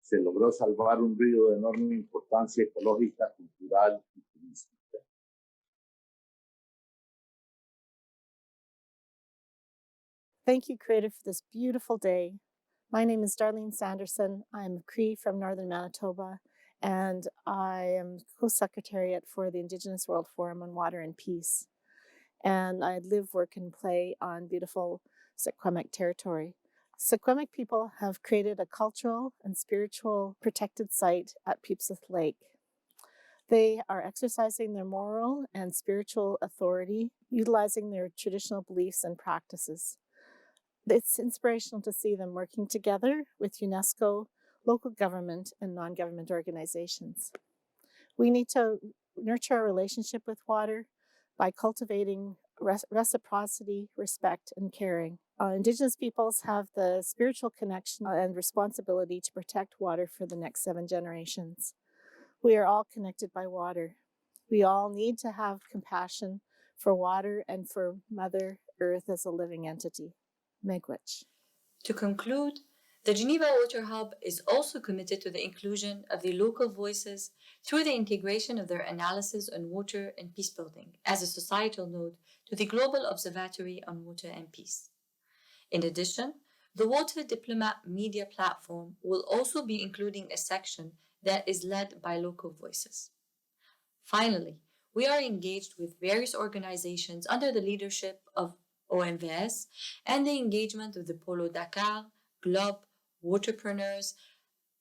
se logró salvar un río de enorme importancia ecológica, cultural y turística. Thank you, Curated, for this beautiful day. My name is Darlene Sanderson. I'm Cree from Northern Manitoba, and I am co-secretariat for the Indigenous World Forum on Water and Peace. And I live, work, and play on beautiful Secwepemc territory. Secwepemc people have created a cultural and spiritual protected site at Peepseth Lake. They are exercising their moral and spiritual authority, utilizing their traditional beliefs and practices. It's inspirational to see them working together with UNESCO, local government, and non-government organizations. We need to nurture our relationship with water by cultivating reciprocity, respect, and caring. Indigenous peoples have the spiritual connection and responsibility to protect water for the next 7 generations. We are all connected by water. We all need to have compassion for water and for Mother Earth as a living entity. Miigwech. To conclude, the Geneva Water Hub is also committed to the inclusion of the local voices through the integration of their analysis on water and peacebuilding as a societal node to the Global Observatory on Water and Peace. In addition, the Water Diplomat media platform will also be including a section that is led by local voices. Finally, we are engaged with various organizations under the leadership of OMVS and the engagement of the Polo Dakar, Globe, Waterpreneurs,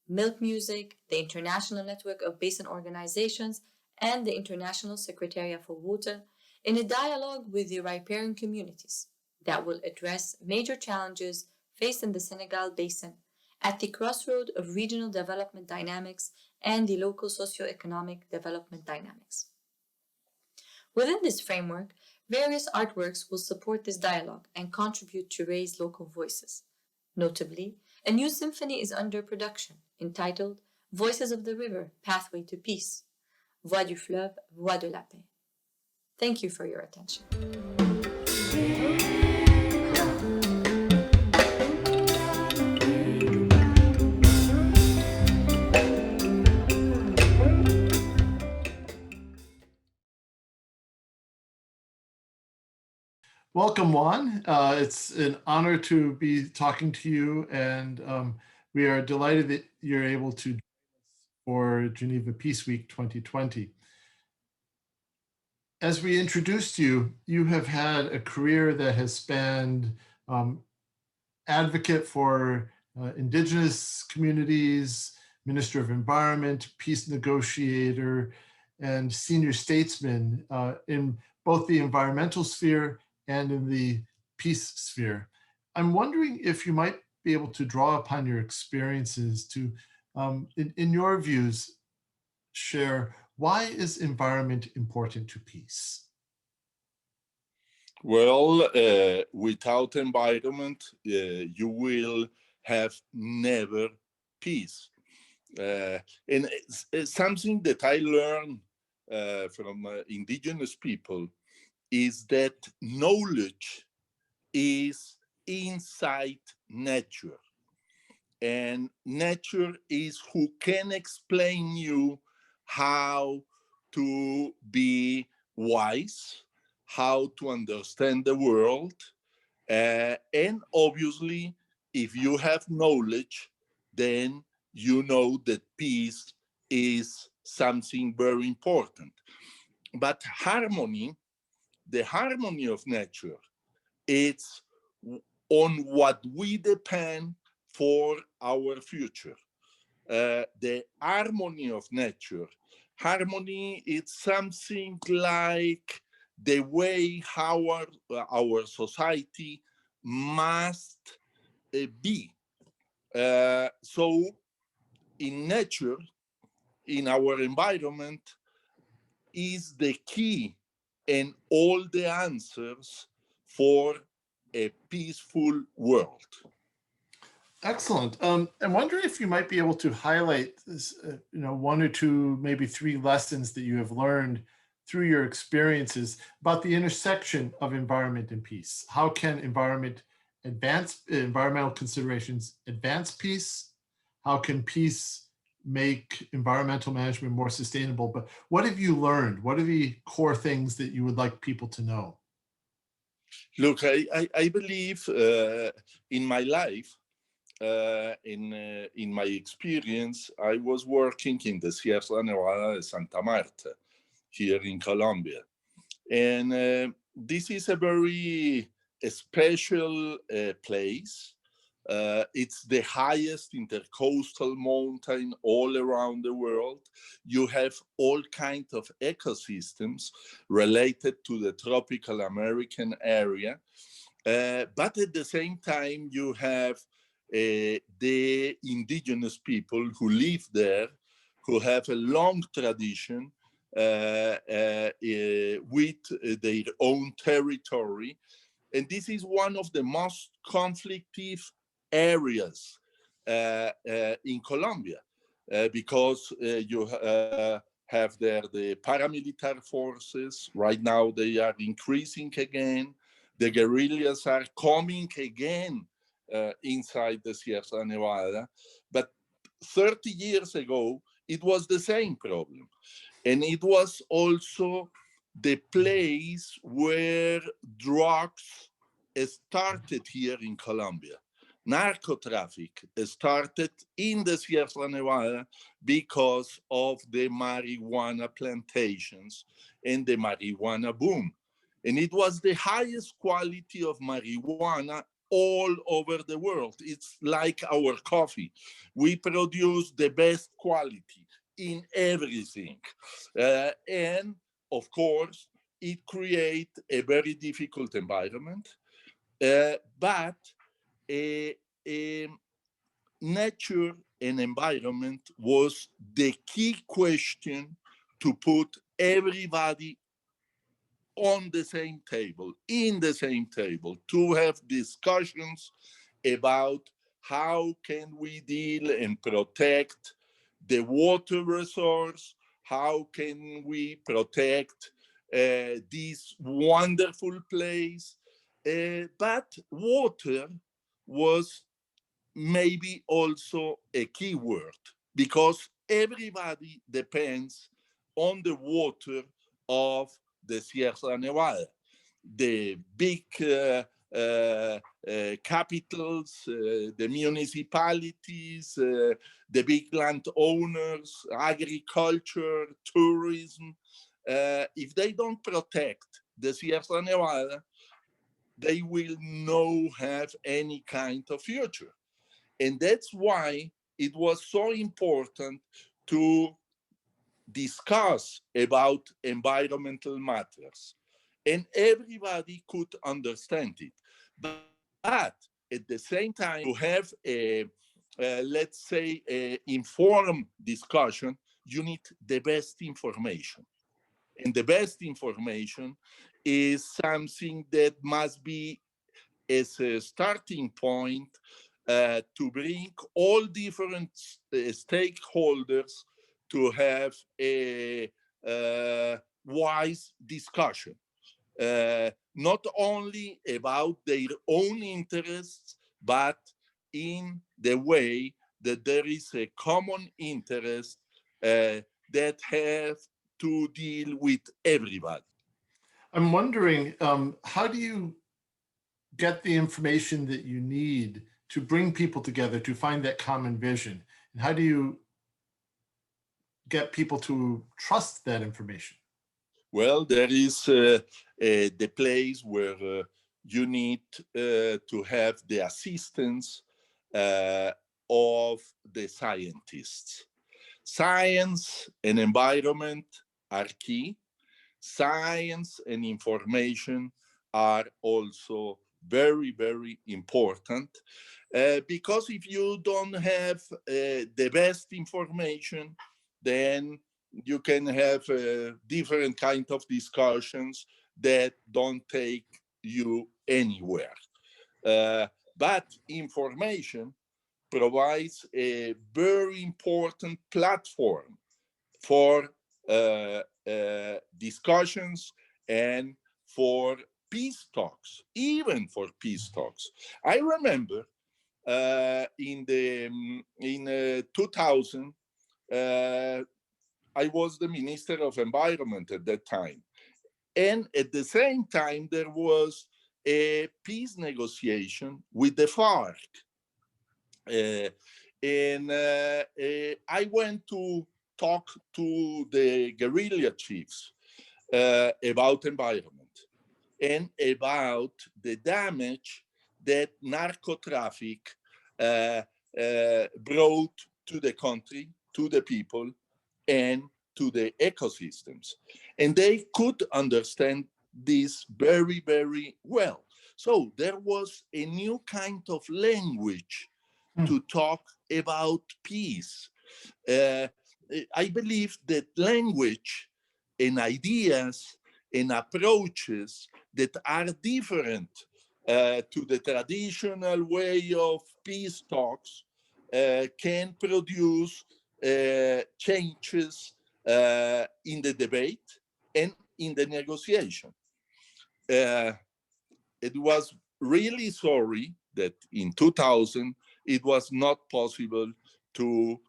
Milk Music, the International Network of Basin Organizations, and the International Secretariat for Water, in a dialogue with the riparian communities that will address major challenges faced in the Senegal Basin at the crossroad of regional development dynamics and the local socioeconomic development dynamics. Within this framework, various artworks will support this dialogue and contribute to raise local voices. Notably, a new symphony is under production entitled Voices of the River, Pathway to Peace, Voix du Fleuve, Voix de la Paix. Thank you for your attention. Welcome, Juan. It's an honor to be talking to you, and we are delighted that you're able to join us for Geneva Peace Week 2020. As we introduced you, you have had a career that has spanned advocate for indigenous communities, Minister of Environment, peace negotiator, and senior statesman in both the environmental sphere and in the peace sphere. I'm wondering if you might be able to draw upon your experiences to, in your views, share why is environment important to peace? Well, without environment, you will have never peace. And it's something that I learned from indigenous people is that knowledge is inside nature. And nature is who can explain you how to be wise, how to understand the world. And obviously, if you have knowledge, then you know that peace is something very important. But harmony, the harmony of nature, it's on what we depend for our future. The harmony of nature. Harmony is something like the way our society must be. So in nature, in our environment, is the key and all the answers for a peaceful world. Excellent. I'm wondering if you might be able to highlight this, one or two, maybe three lessons that you have learned through your experiences about the intersection of environment and peace. How can environmental considerations advance peace? How can peace make environmental management more sustainable? But what have you learned? What are the core things that you would like people to know? Look, I believe in my life, in my experience, I was working in the Sierra Nevada de Santa Marta here in Colombia. And this is a very special place. It's the highest intercoastal mountain all around the world. You have all kinds of ecosystems related to the tropical American area. But at the same time, you have the indigenous people who live there, who have a long tradition with their own territory. And this is one of the most conflictive areas in Colombia, because you have there the paramilitary forces. Right now they are increasing again. The guerrillas are coming again inside the Sierra Nevada. But 30 years ago, it was the same problem. And it was also the place where drugs started here in Colombia. Narco-traffic started in the Sierra Nevada because of the marijuana plantations and the marijuana boom. And it was the highest quality of marijuana all over the world. It's like our coffee. We produce the best quality in everything. And of course, it creates a very difficult environment, but nature and environment was the key question to put everybody on the same table, in the same table, to have discussions about how can we deal and protect the water resource, how can we protect this wonderful place. But water was maybe also a key word, because everybody depends on the water of the Sierra Nevada. The big capitals, the municipalities, the big landowners, agriculture, tourism. If they don't protect the Sierra Nevada, they will not have any kind of future. And that's why it was so important to discuss about environmental matters. And everybody could understand it. But at the same time, to have a, let's say, an informed discussion, you need the best information. And the best information is something that must be as a starting point to bring all different stakeholders to have a wise discussion, not only about their own interests, but in the way that there is a common interest that has to deal with everybody. I'm wondering, how do you get the information that you need to bring people together to find that common vision? And how do you get people to trust that information? Well, there is the place where you need to have the assistance of the scientists. Science and environment are key. Science and information are also very, very important, because if you don't have the best information, then you can have different kind of discussions that don't take you anywhere. But information provides a very important platform for discussions and for peace talks, even for peace talks. I remember in 2000, I was the Minister of Environment at that time. And at the same time, there was a peace negotiation with the FARC. I went to talk to the guerrilla chiefs about environment and about the damage that narco traffic brought to the country, to the people, and to the ecosystems. And they could understand this very, very well. So there was a new kind of language to talk about peace. I believe that language and ideas and approaches that are different to the traditional way of peace talks can produce changes in the debate and in the negotiation. It was really sorry that in 2000 it was not possible to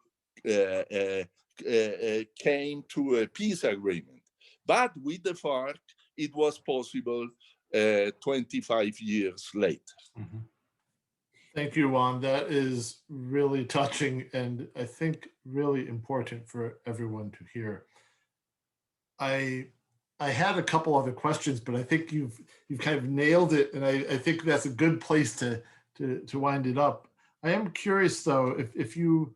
came to a peace agreement. But with the FARC, it was possible 25 years later. Mm-hmm. Thank you, Juan. That is really touching and I think really important for everyone to hear. I had a couple other questions, but I think you've kind of nailed it, and I think that's a good place to to wind it up. I am curious though, if you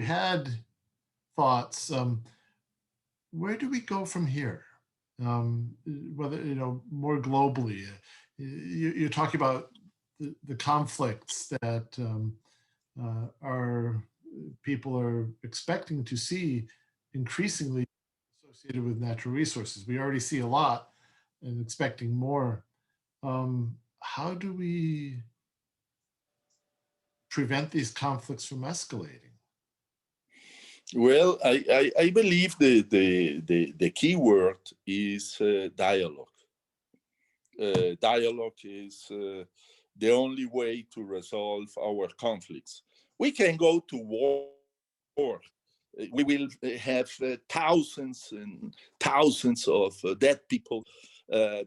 had thoughts, where do we go from here? Whether, more globally, you're talking about the conflicts that our people are expecting to see increasingly associated with natural resources. We already see a lot and expecting more. How do we prevent these conflicts from escalating? Well, I believe the key word is dialogue. Dialogue is the only way to resolve our conflicts. We can go to war. We will have thousands and thousands of dead people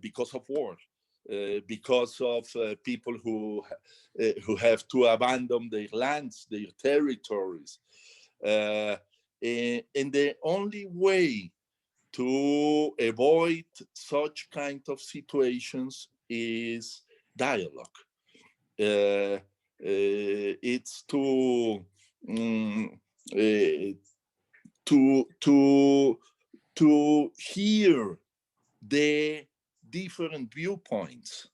because of war, because of people who have to abandon their lands, their territories. And the only way to avoid such kind of situations is dialogue. It's to hear the different viewpoints,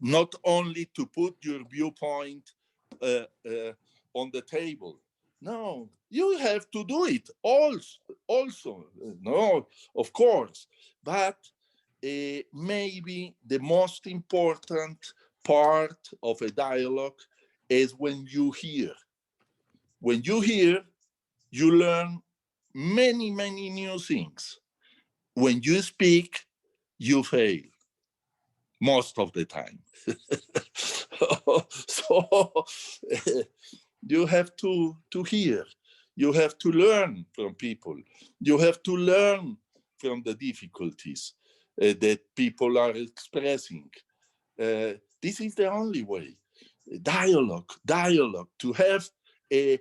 not only to put your viewpoint on the table. No, you have to do it also. No, of course, but maybe the most important part of a dialogue is when you hear. When you hear, you learn many new things. When you speak, you fail most of the time. So you have to hear. You have to learn from people. You have to learn from the difficulties that people are expressing. This is the only way. Dialogue, to have a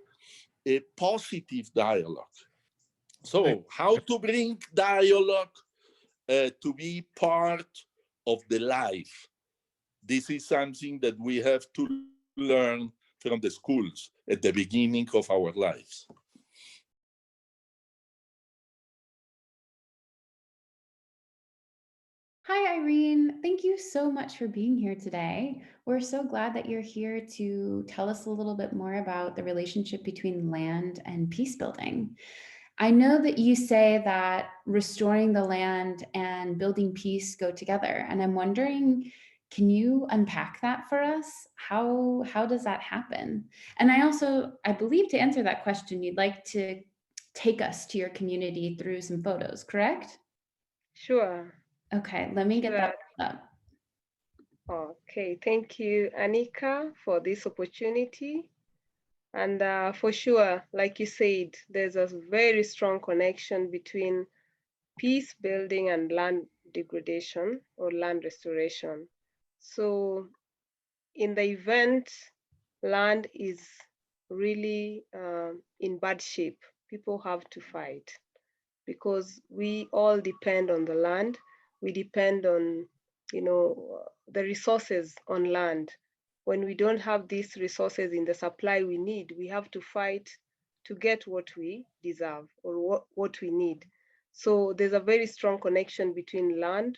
positive dialogue. So how to bring dialogue to be part of the life? This is something that we have to learn from the schools at the beginning of our lives. Hi, Irene. Thank you so much for being here today. We're so glad that you're here to tell us a little bit more about the relationship between land and peace building. I know that you say that restoring the land and building peace go together, and I'm wondering, can you unpack that for us? How does that happen? And I believe to answer that question, you'd like to take us to your community through some photos, correct? Sure. Okay, let me get that up. Okay, thank you, Anika, for this opportunity. And for sure, like you said, there's a very strong connection between peace building and land degradation or land restoration. So in the event, land is really in bad shape. People have to fight because we all depend on the land. We depend on, the resources on land. When we don't have these resources in the supply we need, we have to fight to get what we deserve or what we need. So there's a very strong connection between land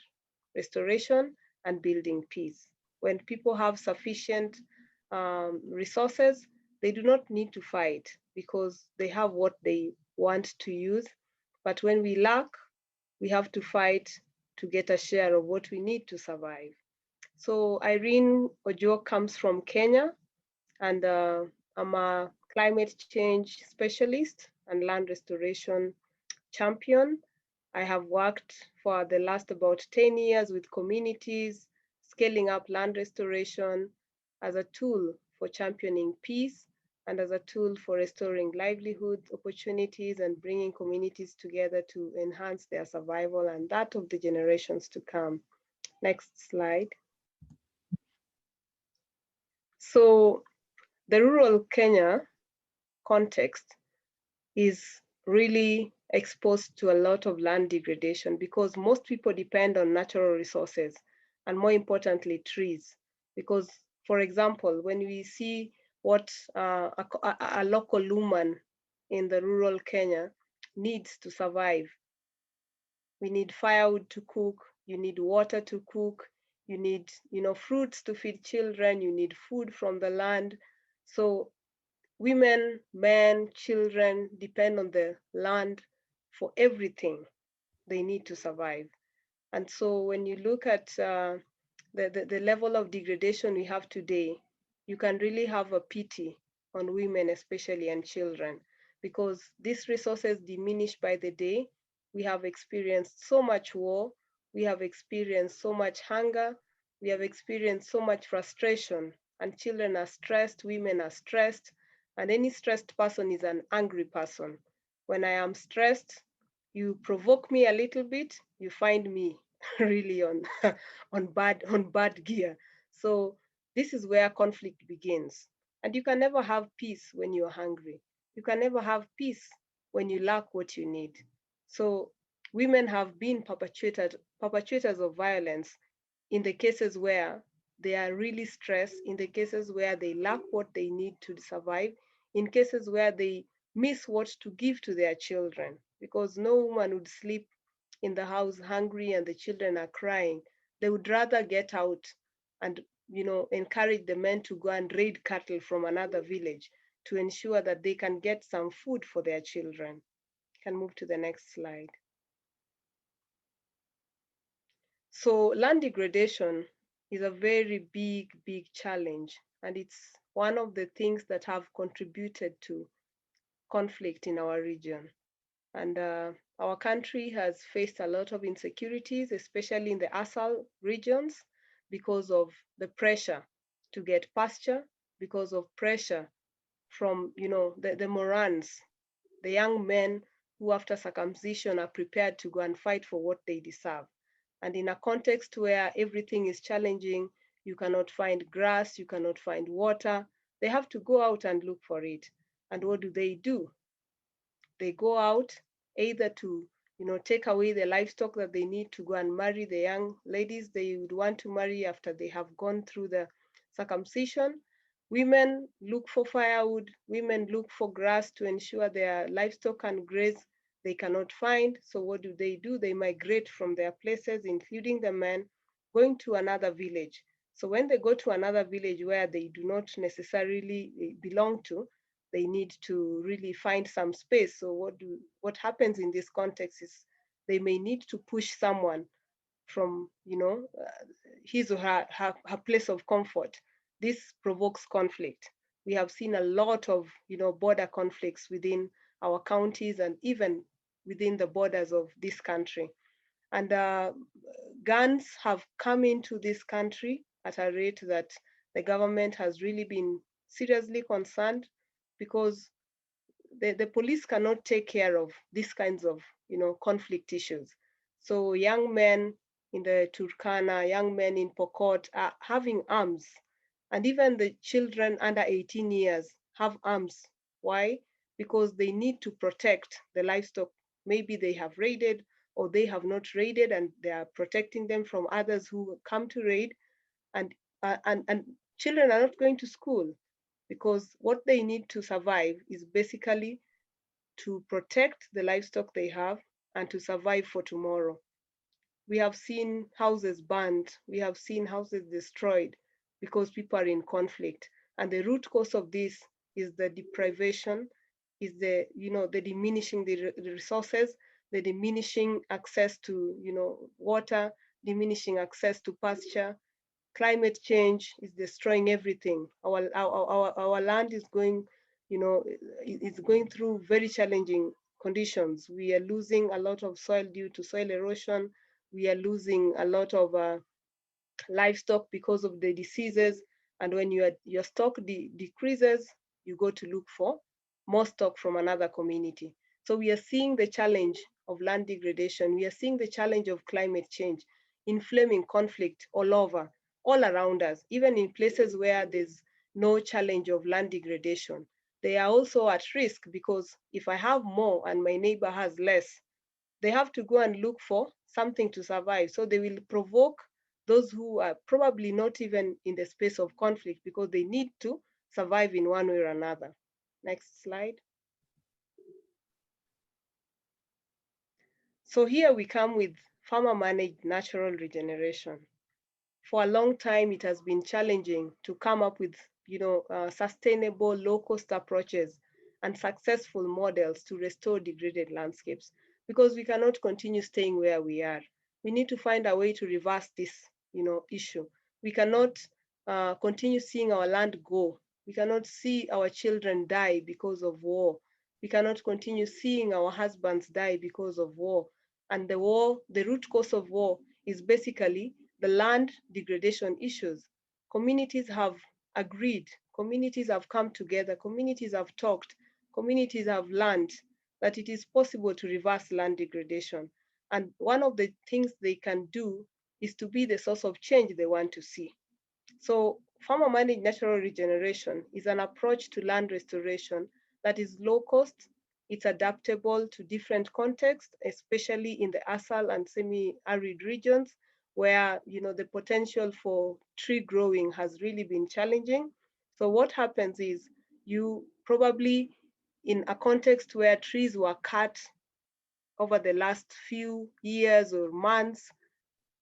restoration and building peace. When people have sufficient resources, they do not need to fight because they have what they want to use. But when we lack, we have to fight to get a share of what we need to survive. So Irene Ojo comes from Kenya, and I'm a climate change specialist and land restoration champion. I have worked for the last about 10 years with communities, scaling up land restoration as a tool for championing peace and as a tool for restoring livelihood opportunities and bringing communities together to enhance their survival and that of the generations to come. Next slide. So the rural Kenya context is really exposed to a lot of land degradation because most people depend on natural resources and more importantly, trees, because For example, when we see what a local woman in the rural Kenya needs to survive, we need firewood to cook, you need water to cook, you need, fruits to feed children, you need food from the land. So women, men, children depend on the land for everything they need to survive. And so when you look at the level of degradation we have today, you can really have a pity on women, especially, and children, because these resources diminish by the day. We have experienced so much war, we have experienced so much hunger, we have experienced so much frustration, and children are stressed, women are stressed, and any stressed person is an angry person. When I am stressed, you provoke me a little bit, you find me really on on bad gear. So this is where conflict begins. And you can never have peace when you're hungry. You can never have peace when you lack what you need. So women have been perpetrators of violence in the cases where they are really stressed, in the cases where they lack what they need to survive, in cases where they miss what to give to their children, because no woman would sleep in the house hungry and the children are crying. They would rather get out and encourage the men to go and raid cattle from another village to ensure that they can get some food for their children. Can move to the next slide. So land degradation is a very big challenge, and it's one of the things that have contributed to conflict in our region. And our country has faced a lot of insecurities, especially in the ASAL regions, because of the pressure to get pasture, because of pressure from the Morans, the young men who after circumcision are prepared to go and fight for what they deserve. And in a context where everything is challenging, you cannot find grass, you cannot find water, they have to go out and look for it. And what do? They go out either to take away the livestock that they need to go and marry the young ladies they would want to marry after they have gone through the circumcision. Women look for firewood, women look for grass to ensure their livestock can graze. They cannot find, so what do? They migrate from their places, including the men, going to another village. So when they go to another village where they do not necessarily belong to, they need to really find some space. So what happens in this context is they may need to push someone from his or her place of comfort. This provokes conflict. We have seen a lot of border conflicts within our counties and even within the borders of this country. And guns have come into this country at a rate that the government has really been seriously concerned, because the police cannot take care of these kinds of conflict issues. So young men in the Turkana, young men in Pokot are having arms, and even the children under 18 years have arms. Why? Because they need to protect the livestock. Maybe they have raided or they have not raided, and they are protecting them from others who come to raid. And children are not going to school, because what they need to survive is basically to protect the livestock they have and to survive for tomorrow. We have seen houses burned, we have seen houses destroyed because people are in conflict. And the root cause of this is the deprivation, is the diminishing the resources, the diminishing access to water, diminishing access to pasture. Climate change is destroying everything. Our land is going, it's going through very challenging conditions. We are losing a lot of soil due to soil erosion. We are losing a lot of livestock because of the diseases. And when your stock decreases, you go to look for more stock from another community. So we are seeing the challenge of land degradation. We are seeing the challenge of climate change, inflaming conflict all over, all around us, even in places where there's no challenge of land degradation. They are also at risk, because if I have more and my neighbor has less, they have to go and look for something to survive. So they will provoke those who are probably not even in the space of conflict because they need to survive in one way or another. Next slide. So here we come with farmer-managed natural regeneration. For a long time, it has been challenging to come up with, sustainable low-cost approaches and successful models to restore degraded landscapes, because we cannot continue staying where we are. We need to find a way to reverse this, issue. We cannot continue seeing our land go. We cannot see our children die because of war. We cannot continue seeing our husbands die because of war. And the root cause of war is basically the land degradation issues. Communities have agreed, communities have come together, communities have talked, communities have learned that it is possible to reverse land degradation. And one of the things they can do is to be the source of change they want to see. So farmer-managed natural regeneration is an approach to land restoration that is low cost, it's adaptable to different contexts, especially in the arsal and semi-arid regions, where the potential for tree growing has really been challenging. So what happens is you probably, in a context where trees were cut over the last few years or months,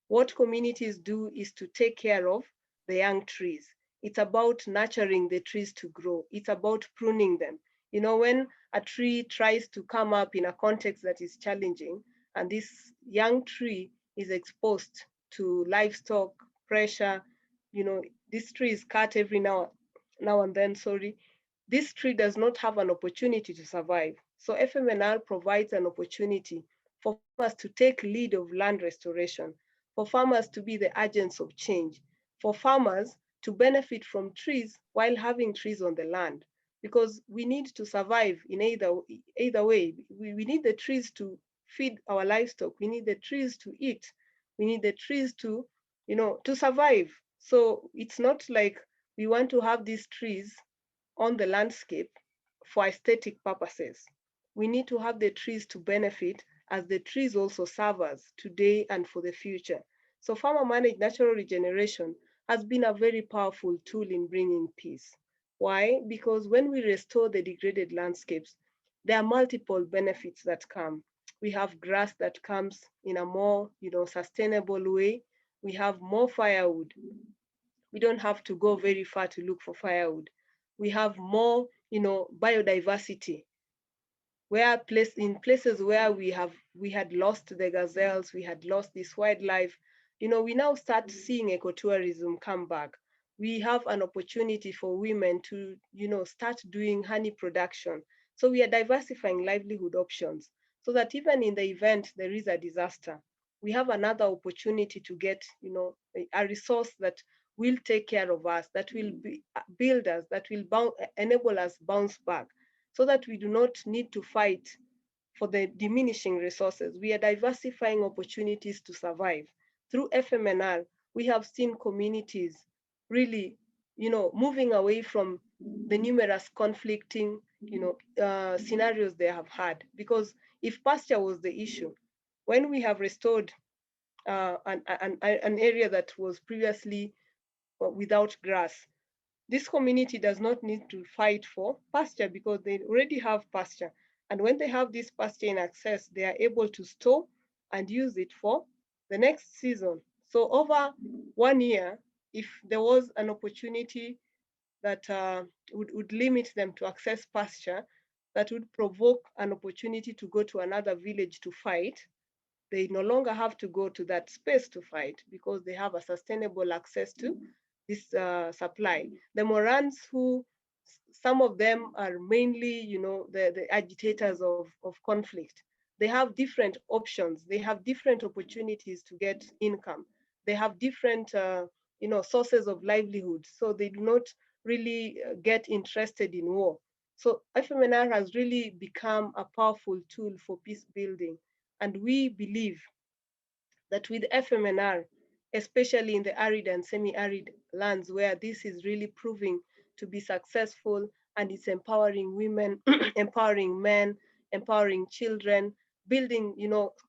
what communities do is to take care of the young trees. It's about nurturing the trees to grow. It's about pruning them. When a tree tries to come up in a context that is challenging, and this young tree is exposed to livestock pressure, this tree is cut every now and then, this tree does not have an opportunity to survive. So FMNR provides an opportunity for farmers to take lead of land restoration, for farmers to be the agents of change, for farmers to benefit from trees while having trees on the land. Because we need to survive in either way. We need the trees to feed our livestock. We need the trees to eat. We need the trees to, to survive. So it's not like we want to have these trees on the landscape for aesthetic purposes. We need to have the trees to benefit, as the trees also serve us today and for the future. So farmer-managed natural regeneration has been a very powerful tool in bringing peace. Why? Because when we restore the degraded landscapes, there are multiple benefits that come. We have grass that comes in a more, sustainable way. We have more firewood. We don't have to go very far to look for firewood. We have more, biodiversity. In places where we had lost the gazelles, we had lost this wildlife, we now start seeing ecotourism come back. We have an opportunity for women to, start doing honey production. So we are diversifying livelihood options so that even in the event there is a disaster, we have another opportunity to get, a resource that will take care of us, that will build us, that will enable us bounce back, so that we do not need to fight for the diminishing resources. We are diversifying opportunities to survive. Through FMNR, we have seen communities really, moving away from the numerous conflicting, scenarios they have had. Because if pasture was the issue, when we have restored an area that was previously without grass, this community does not need to fight for pasture because they already have pasture. And when they have this pasture in access, they are able to store and use it for the next season. So over 1 year, if there was an opportunity that would limit them to access pasture, that would provoke an opportunity to go to another village to fight, they no longer have to go to that space to fight because they have a sustainable access to this supply. The Morans, who some of them are mainly, the agitators of conflict, they have different options. They have different opportunities to get income. They have different, sources of livelihood. So they do not really get interested in war. So FMNR has really become a powerful tool for peace building. And we believe that with FMNR, especially in the arid and semi-arid lands where this is really proving to be successful, and it's empowering women, empowering men, empowering children, building,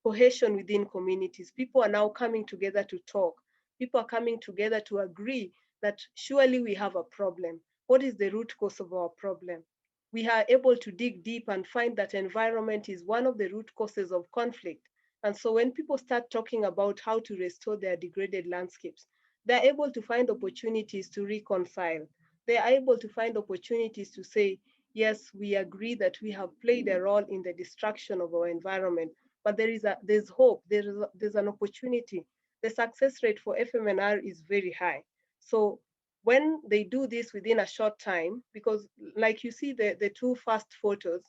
cohesion within communities. People are now coming together to talk. People are coming together to agree that surely we have a problem. What is the root cause of our problem? We are able to dig deep and find that environment is one of the root causes of conflict. And so when people start talking about how to restore their degraded landscapes, they're able to find opportunities to reconcile. They are able to find opportunities to say, yes, we agree that we have played a role in the destruction of our environment, but there's hope, there's an opportunity. The success rate for FMNR is very high. So when they do this within a short time, because like you see the two first photos,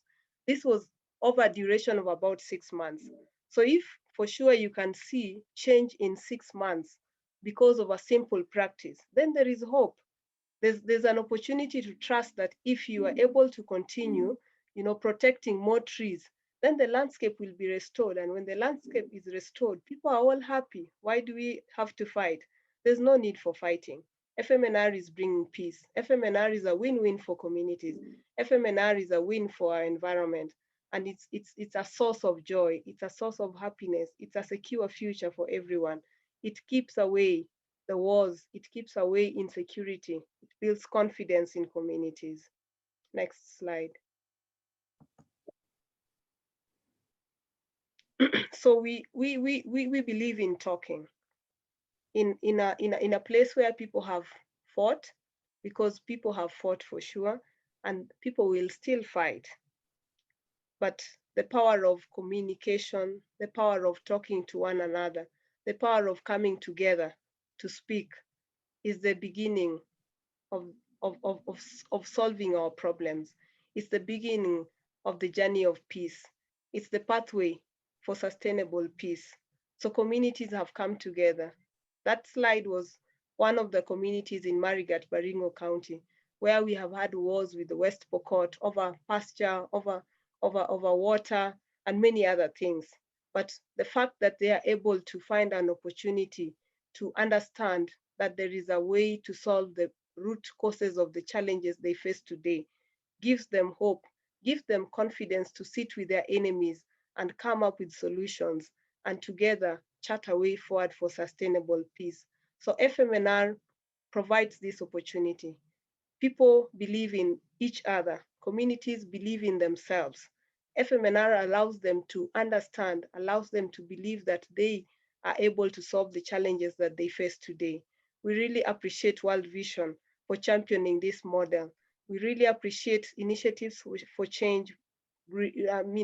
this was over a duration of about 6 months. So if for sure you can see change in 6 months because of a simple practice, then there is hope. There's an opportunity to trust that if you are able to continue, protecting more trees, then the landscape will be restored. And when the landscape is restored, people are all happy. Why do we have to fight? There's no need for fighting. FMNR is bringing peace. FMNR is a win-win for communities. FMNR is a win for our environment. And it's a source of joy. It's a source of happiness. It's a secure future for everyone. It keeps away the wars. It keeps away insecurity. It builds confidence in communities. Next slide. So we believe in talking. In a place where people have fought, because people have fought for sure, and people will still fight. But the power of communication, the power of talking to one another, the power of coming together to speak is the beginning of solving our problems. It's the beginning of the journey of peace. It's the pathway for sustainable peace. So communities have come together. That slide was one of the communities in Marigat, Baringo County, where we have had wars with the West Pokot over pasture, over water, and many other things. But the fact that they are able to find an opportunity to understand that there is a way to solve the root causes of the challenges they face today gives them hope, gives them confidence to sit with their enemies and come up with solutions, and together chart a way forward for sustainable peace. So FMNR provides this opportunity. People believe in each other. Communities believe in themselves. FMNR allows them to understand, allows them to believe that they are able to solve the challenges that they face today. We really appreciate World Vision for championing this model. We really appreciate initiatives for change,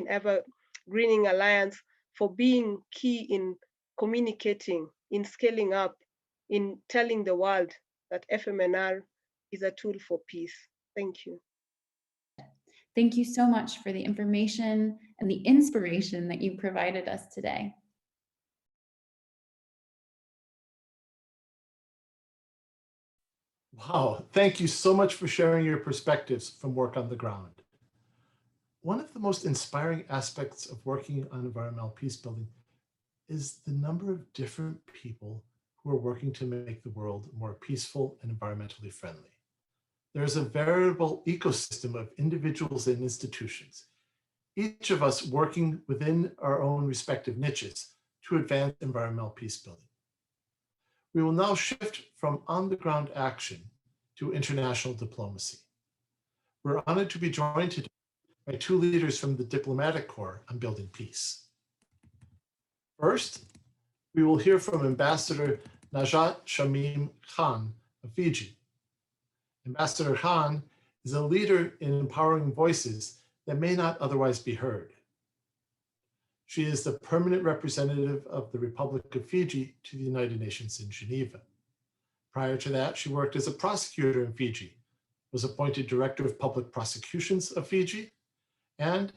Ever Greening Alliance for being key in communicating, in scaling up, in telling the world that FMNR is a tool for peace. Thank you. Thank you so much for the information and the inspiration that you provided us today. Wow, thank you so much for sharing your perspectives from work on the ground. One of the most inspiring aspects of working on environmental peacebuilding is the number of different people who are working to make the world more peaceful and environmentally friendly. There is a veritable ecosystem of individuals and institutions, each of us working within our own respective niches to advance environmental peacebuilding. We will now shift from on-the-ground action to international diplomacy. We're honored to be joined today by two leaders from the Diplomatic Corps on building peace. First, we will hear from Ambassador Najat Shamim Khan of Fiji. Ambassador Khan is a leader in empowering voices that may not otherwise be heard. She is the permanent representative of the Republic of Fiji to the United Nations in Geneva. Prior to that, she worked as a prosecutor in Fiji, was appointed Director of Public Prosecutions of Fiji, and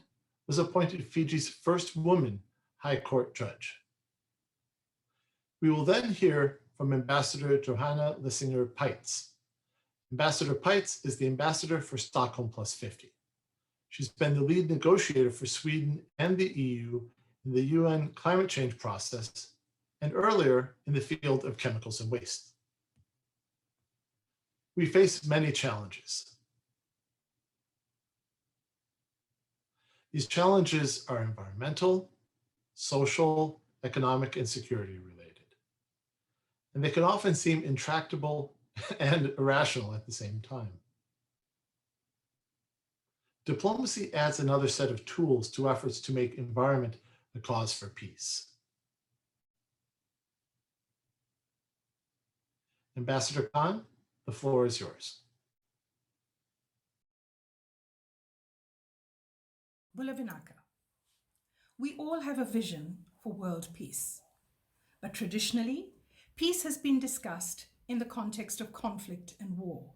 was appointed Fiji's first woman High Court judge. We will then hear from Ambassador Johanna Lissinger-Peitz. Ambassador Peitz is the ambassador for Stockholm Plus 50. She's been the lead negotiator for Sweden and the EU in the UN climate change process, and earlier in the field of chemicals and waste. We face many challenges. These challenges are environmental, social, economic, and security related. and they can often seem intractable and irrational at the same time. Diplomacy adds another set of tools to efforts to make environment a cause for peace. Ambassador Khan, the floor is yours. Bulavinaka. We all have a vision for world peace, but traditionally, peace has been discussed in the context of conflict and war.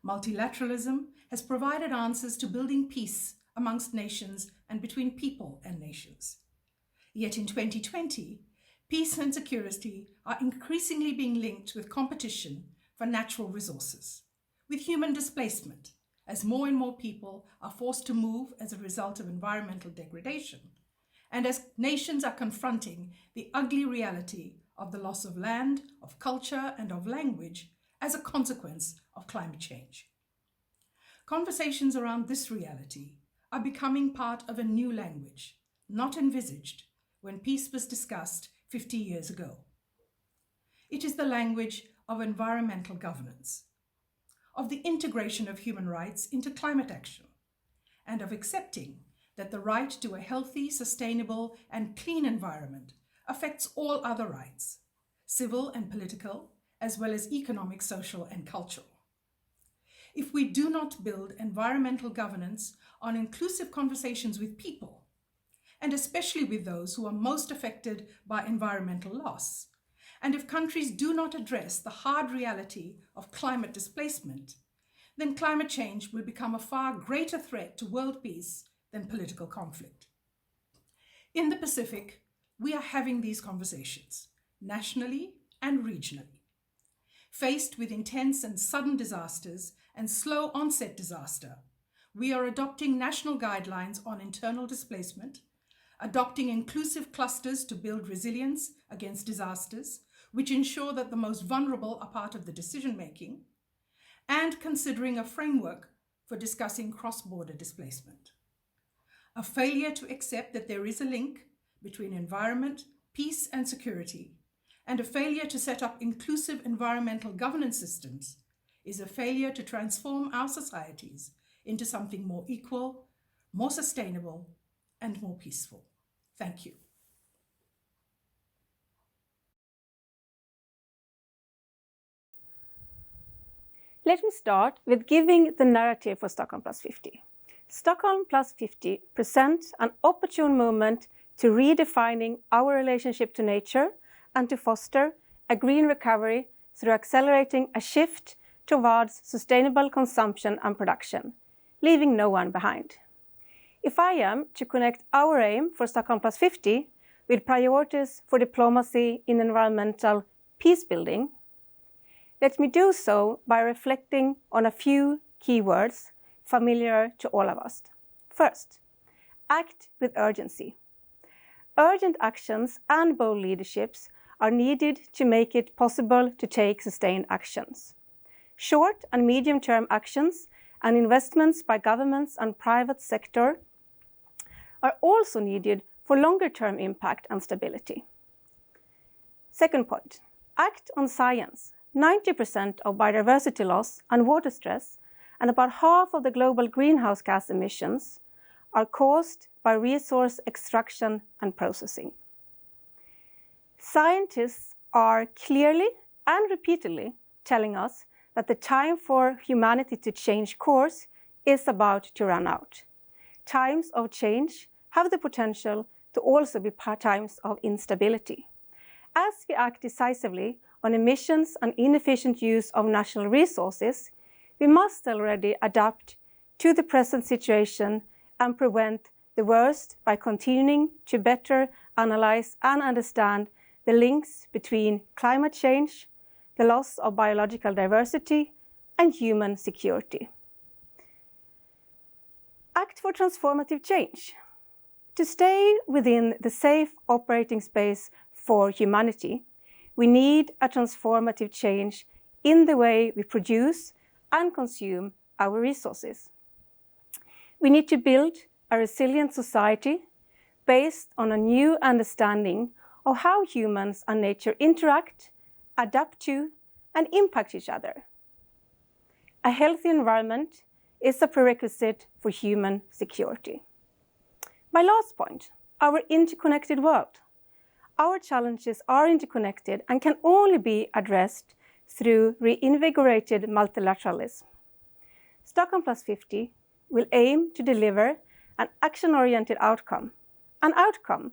Multilateralism has provided answers to building peace amongst nations and between people and nations. Yet in 2020, peace and security are increasingly being linked with competition for natural resources, with human displacement, as more and more people are forced to move as a result of environmental degradation, and as nations are confronting the ugly reality of the loss of land, of culture, and of language as a consequence of climate change. Conversations around this reality are becoming part of a new language, not envisaged when peace was discussed 50 years ago. It is the language of environmental governance, of the integration of human rights into climate action, and of accepting that the right to a healthy, sustainable, and clean environment affects all other rights, civil and political, as well as economic, social, and cultural. If we do not build environmental governance on inclusive conversations with people, and especially with those who are most affected by environmental loss, and if countries do not address the hard reality of climate displacement, then climate change will become a far greater threat to world peace than political conflict. In the Pacific, we are having these conversations, nationally and regionally. Faced with intense and sudden disasters and slow onset disaster, we are adopting national guidelines on internal displacement, adopting inclusive clusters to build resilience against disasters, which ensure that the most vulnerable are part of the decision-making, and considering a framework for discussing cross-border displacement. A failure to accept that there is a link between environment, peace, and security, and a failure to set up inclusive environmental governance systems is a failure to transform our societies into something more equal, more sustainable, and more peaceful. Thank you. Let me start with giving the narrative for Stockholm Plus 50. Stockholm Plus 50 presents an opportune moment to redefining our relationship to nature and to foster a green recovery through accelerating a shift towards sustainable consumption and production, leaving no one behind. If I am to connect our aim for Stockholm Plus 50 with priorities for diplomacy in environmental peacebuilding, let me do so by reflecting on a few keywords familiar to all of us. First, act with urgency. Urgent actions and bold leaderships are needed to make it possible to take sustained actions. Short and medium-term actions and investments by governments and private sector are also needed for longer-term impact and stability. Second point, act on science. 90% of biodiversity loss and water stress, and about half of the global greenhouse gas emissions, are caused by resource extraction and processing. Scientists are clearly and repeatedly telling us that the time for humanity to change course is about to run out. Times of change have the potential to also be times of instability. As we act decisively on emissions and inefficient use of national resources, we must already adapt to the present situation and prevent the worst by continuing to better analyze and understand the links between climate change, the loss of biological diversity, and human security. Act for transformative change. To stay within the safe operating space for humanity, we need a transformative change in the way we produce and consume our resources. We need to build a resilient society based on a new understanding of how humans and nature interact adapt to, and impact each other. A healthy environment is a prerequisite for human security. My last point, our interconnected world. Our challenges are interconnected and can only be addressed through reinvigorated multilateralism. Stockholm Plus 50 will aim to deliver an action-oriented outcome, an outcome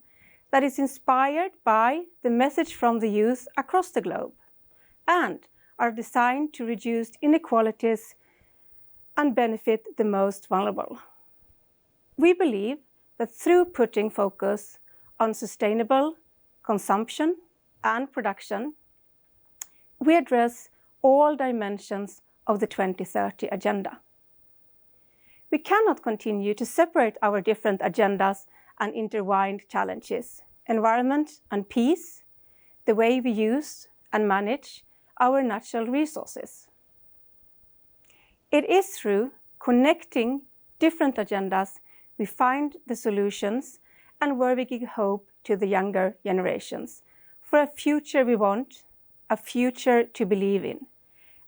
that is inspired by the message from the youth across the globe and are designed to reduce inequalities and benefit the most vulnerable. We believe that through putting focus on sustainable consumption and production, we address all dimensions of the 2030 agenda. We cannot continue to separate our different agendas and intertwined challenges, environment and peace, the way we use and manage our natural resources. It is through connecting different agendas we find the solutions and where we give hope to the younger generations for a future we want, a future to believe in,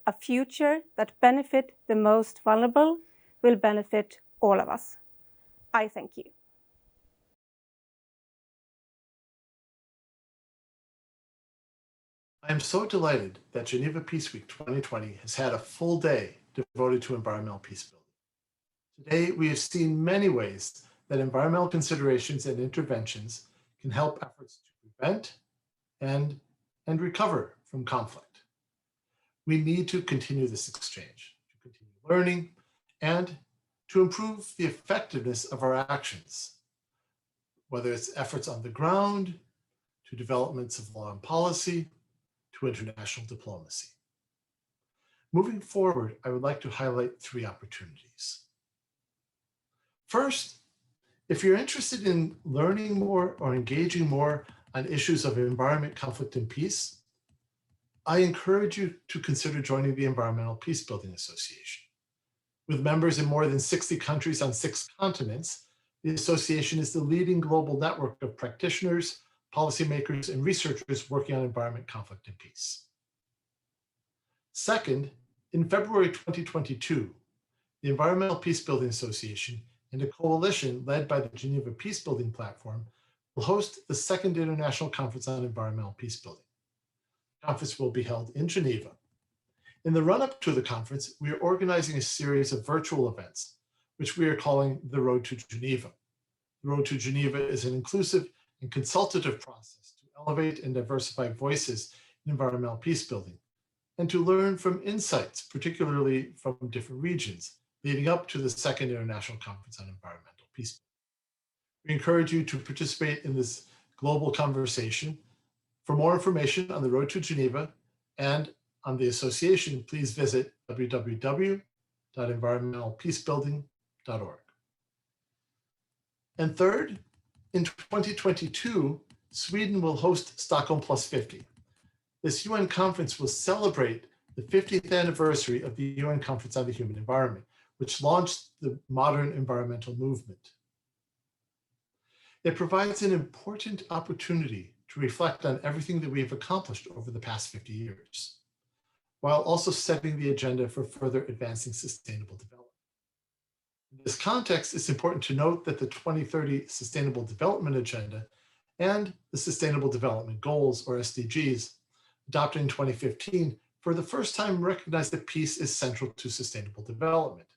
a future that benefits the most vulnerable will benefit all of us. I thank you. I am so delighted that Geneva Peace Week 2020 has had a full day devoted to environmental peace building. Today, we have seen many ways that environmental considerations and interventions can help efforts to prevent and recover from conflict. We need to continue this exchange, to continue learning, and to improve the effectiveness of our actions, whether it's efforts on the ground, to developments of law and policy, to international diplomacy. Moving forward, I would like to highlight 3 opportunities. First, if you're interested in learning more or engaging more on issues of environment, conflict, and peace, I encourage you to consider joining the Environmental Peacebuilding Association. With members in more than 60 countries on 6 continents, the association is the leading global network of practitioners, policymakers, and researchers working on environment, conflict, and peace. Second, in February 2022, the Environmental Peacebuilding Association and a coalition led by the Geneva Peacebuilding Platform will host the 2nd International Conference on Environmental Peacebuilding. The conference will be held in Geneva. In the run-up to the conference, we are organizing a series of virtual events, which we are calling the Road to Geneva. The Road to Geneva is an inclusive and consultative process to elevate and diversify voices in environmental peacebuilding and to learn from insights, particularly from different regions, leading up to the 2nd International Conference on Environmental Peace. We encourage you to participate in this global conversation. For more information on the Road to Geneva and on the association, please visit www.environmentalpeacebuilding.org. And third, in 2022, Sweden will host Stockholm Plus 50. This UN conference will celebrate the 50th anniversary of the UN Conference on the Human Environment, which launched the modern environmental movement. It provides an important opportunity to reflect on everything that we have accomplished over the past 50 years, while also setting the agenda for further advancing sustainable development. In this context, it's important to note that the 2030 Sustainable Development Agenda and the Sustainable Development Goals, or SDGs, adopted in 2015, for the first time recognize that peace is central to sustainable development.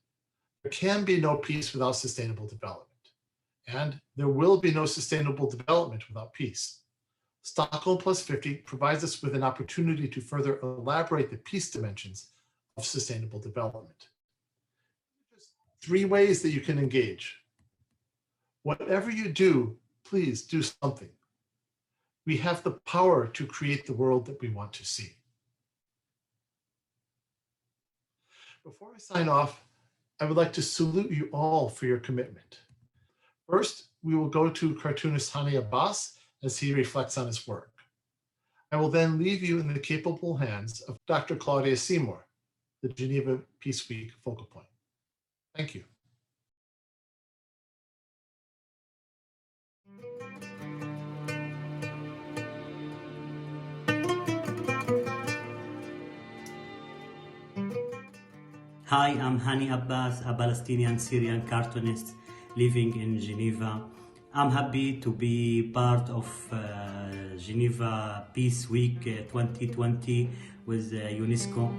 There can be no peace without sustainable development, and there will be no sustainable development without peace. Stockholm Plus 50 provides us with an opportunity to further elaborate the peace dimensions of sustainable development. Just 3 ways that you can engage. Whatever you do, please do something. We have the power to create the world that we want to see. Before I sign off, I would like to salute you all for your commitment. First, we will go to cartoonist Hani Abbas as he reflects on his work. I will then leave you in the capable hands of Dr. Claudia Seymour, the Geneva Peace Week focal point. Thank you. Hi, I'm Hani Abbas, a Palestinian Syrian cartoonist living in Geneva. I'm happy to be part of Geneva Peace Week 2020 with UNESCO.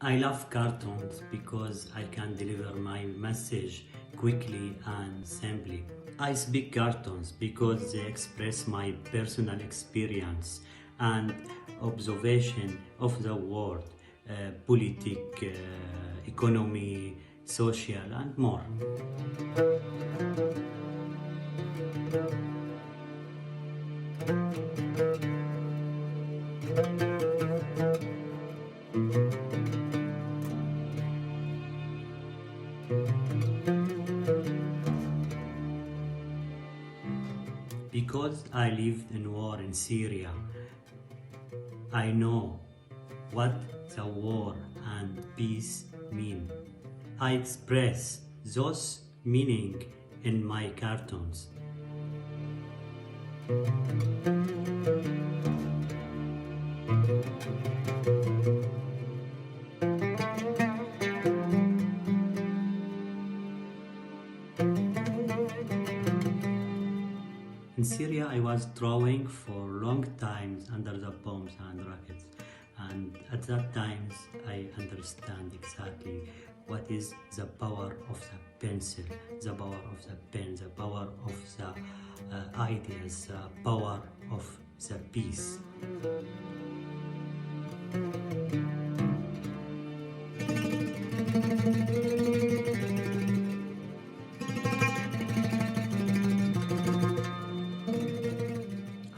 I love cartoons because I can deliver my message quickly and simply. I speak cartoons because they express my personal experience and observation of the world, politics, economy, social, and more. Because I lived in war in Syria, I know what the war and peace mean. I express those meaning in my cartoons. In Syria, I was drawing for long times under the bombs and rockets, and at that time I understand exactly what is the power of the pencil, the power of the pen, the power of the ideas, the power of the peace.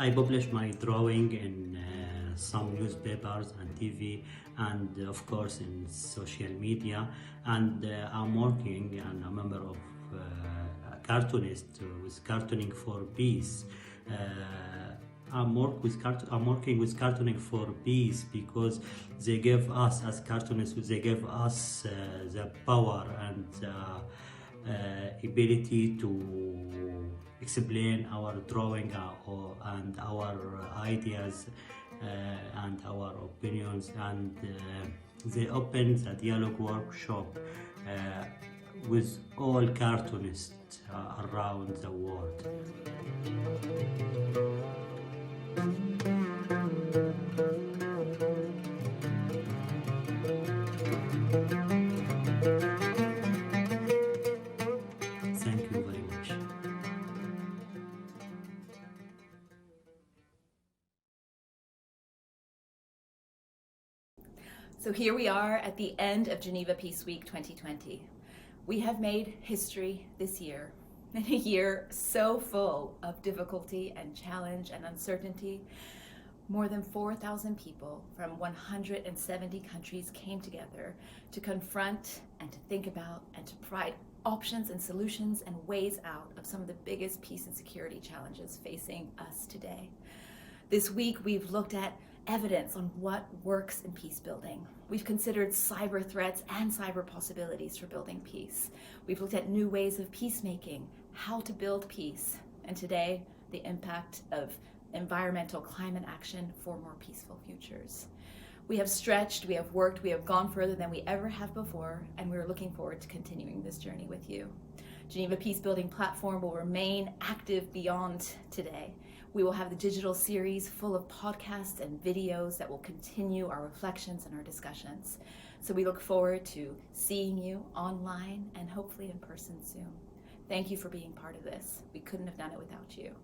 I publish my drawing in some newspapers and TV, and of course in social media, and I'm working and a member of a cartoonist with Cartooning for Peace. I'm working with Cartooning for Peace because they give us as cartoonists, they give us the power and ability to explain our drawing and our ideas and our opinions, and they open the dialogue workshop with all cartoonists around the world. Thank you very much. So here we are at the end of Geneva Peace Week 2020. We have made history this year, in a year so full of difficulty and challenge and uncertainty. More than 4,000 people from 170 countries came together to confront and to think about and to provide options and solutions and ways out of some of the biggest peace and security challenges facing us today. This week, we've looked at evidence on what works in peace building. We've considered cyber threats and cyber possibilities for building peace. We've looked at new ways of peacemaking, how to build peace, and today, the impact of environmental climate action for more peaceful futures. We have stretched, we have worked, we have gone further than we ever have before, and we're looking forward to continuing this journey with you. Geneva Peacebuilding Platform will remain active beyond today. We will have the digital series full of podcasts and videos that will continue our reflections and our discussions. So we look forward to seeing you online and hopefully in person soon. Thank you for being part of this. We couldn't have done it without you.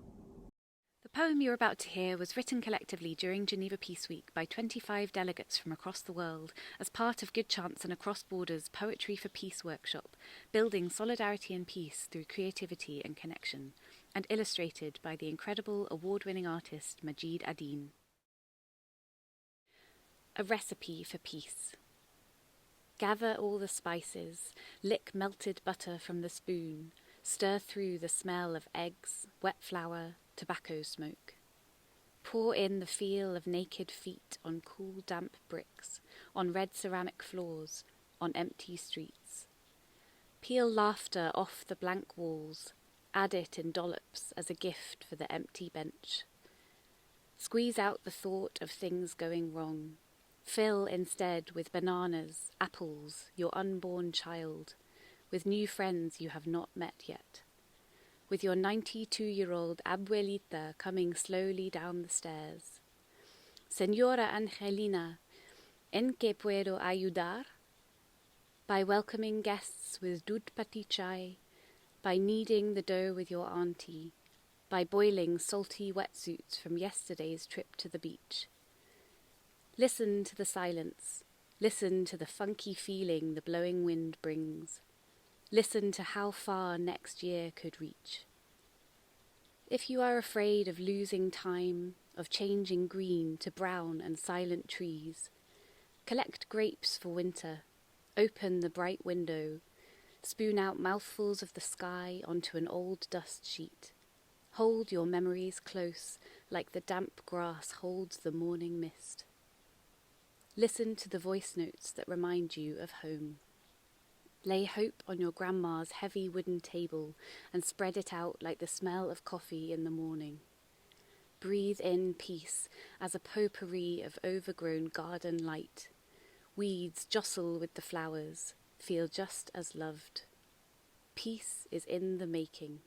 The poem you're about to hear was written collectively during Geneva Peace Week by 25 delegates from across the world as part of Good Chance and Across Borders Poetry for Peace workshop, building solidarity and peace through creativity and connection, and illustrated by the incredible award-winning artist Majid Adine. A recipe for peace. Gather all the spices, lick melted butter from the spoon, stir through the smell of eggs, wet flour, tobacco smoke. Pour in the feel of naked feet on cool damp bricks, on red ceramic floors, on empty streets. Peel laughter off the blank walls, add it in dollops as a gift for the empty bench. Squeeze out the thought of things going wrong. Fill instead with bananas, apples, your unborn child, with new friends you have not met yet. With your 92-year-old abuelita coming slowly down the stairs. Señora Angelina, ¿en qué puedo ayudar? By welcoming guests with dud pati chai, by kneading the dough with your auntie, by boiling salty wetsuits from yesterday's trip to the beach. Listen to the silence. Listen to the funky feeling the blowing wind brings. Listen to how far next year could reach. If you are afraid of losing time, of changing green to brown and silent trees, collect grapes for winter, open the bright window, spoon out mouthfuls of the sky onto an old dust sheet. Hold your memories close like the damp grass holds the morning mist. Listen to the voice notes that remind you of home. Lay hope on your grandma's heavy wooden table and spread it out like the smell of coffee in the morning. Breathe in peace as a potpourri of overgrown garden light. Weeds jostle with the flowers, feel just as loved. Peace is in the making.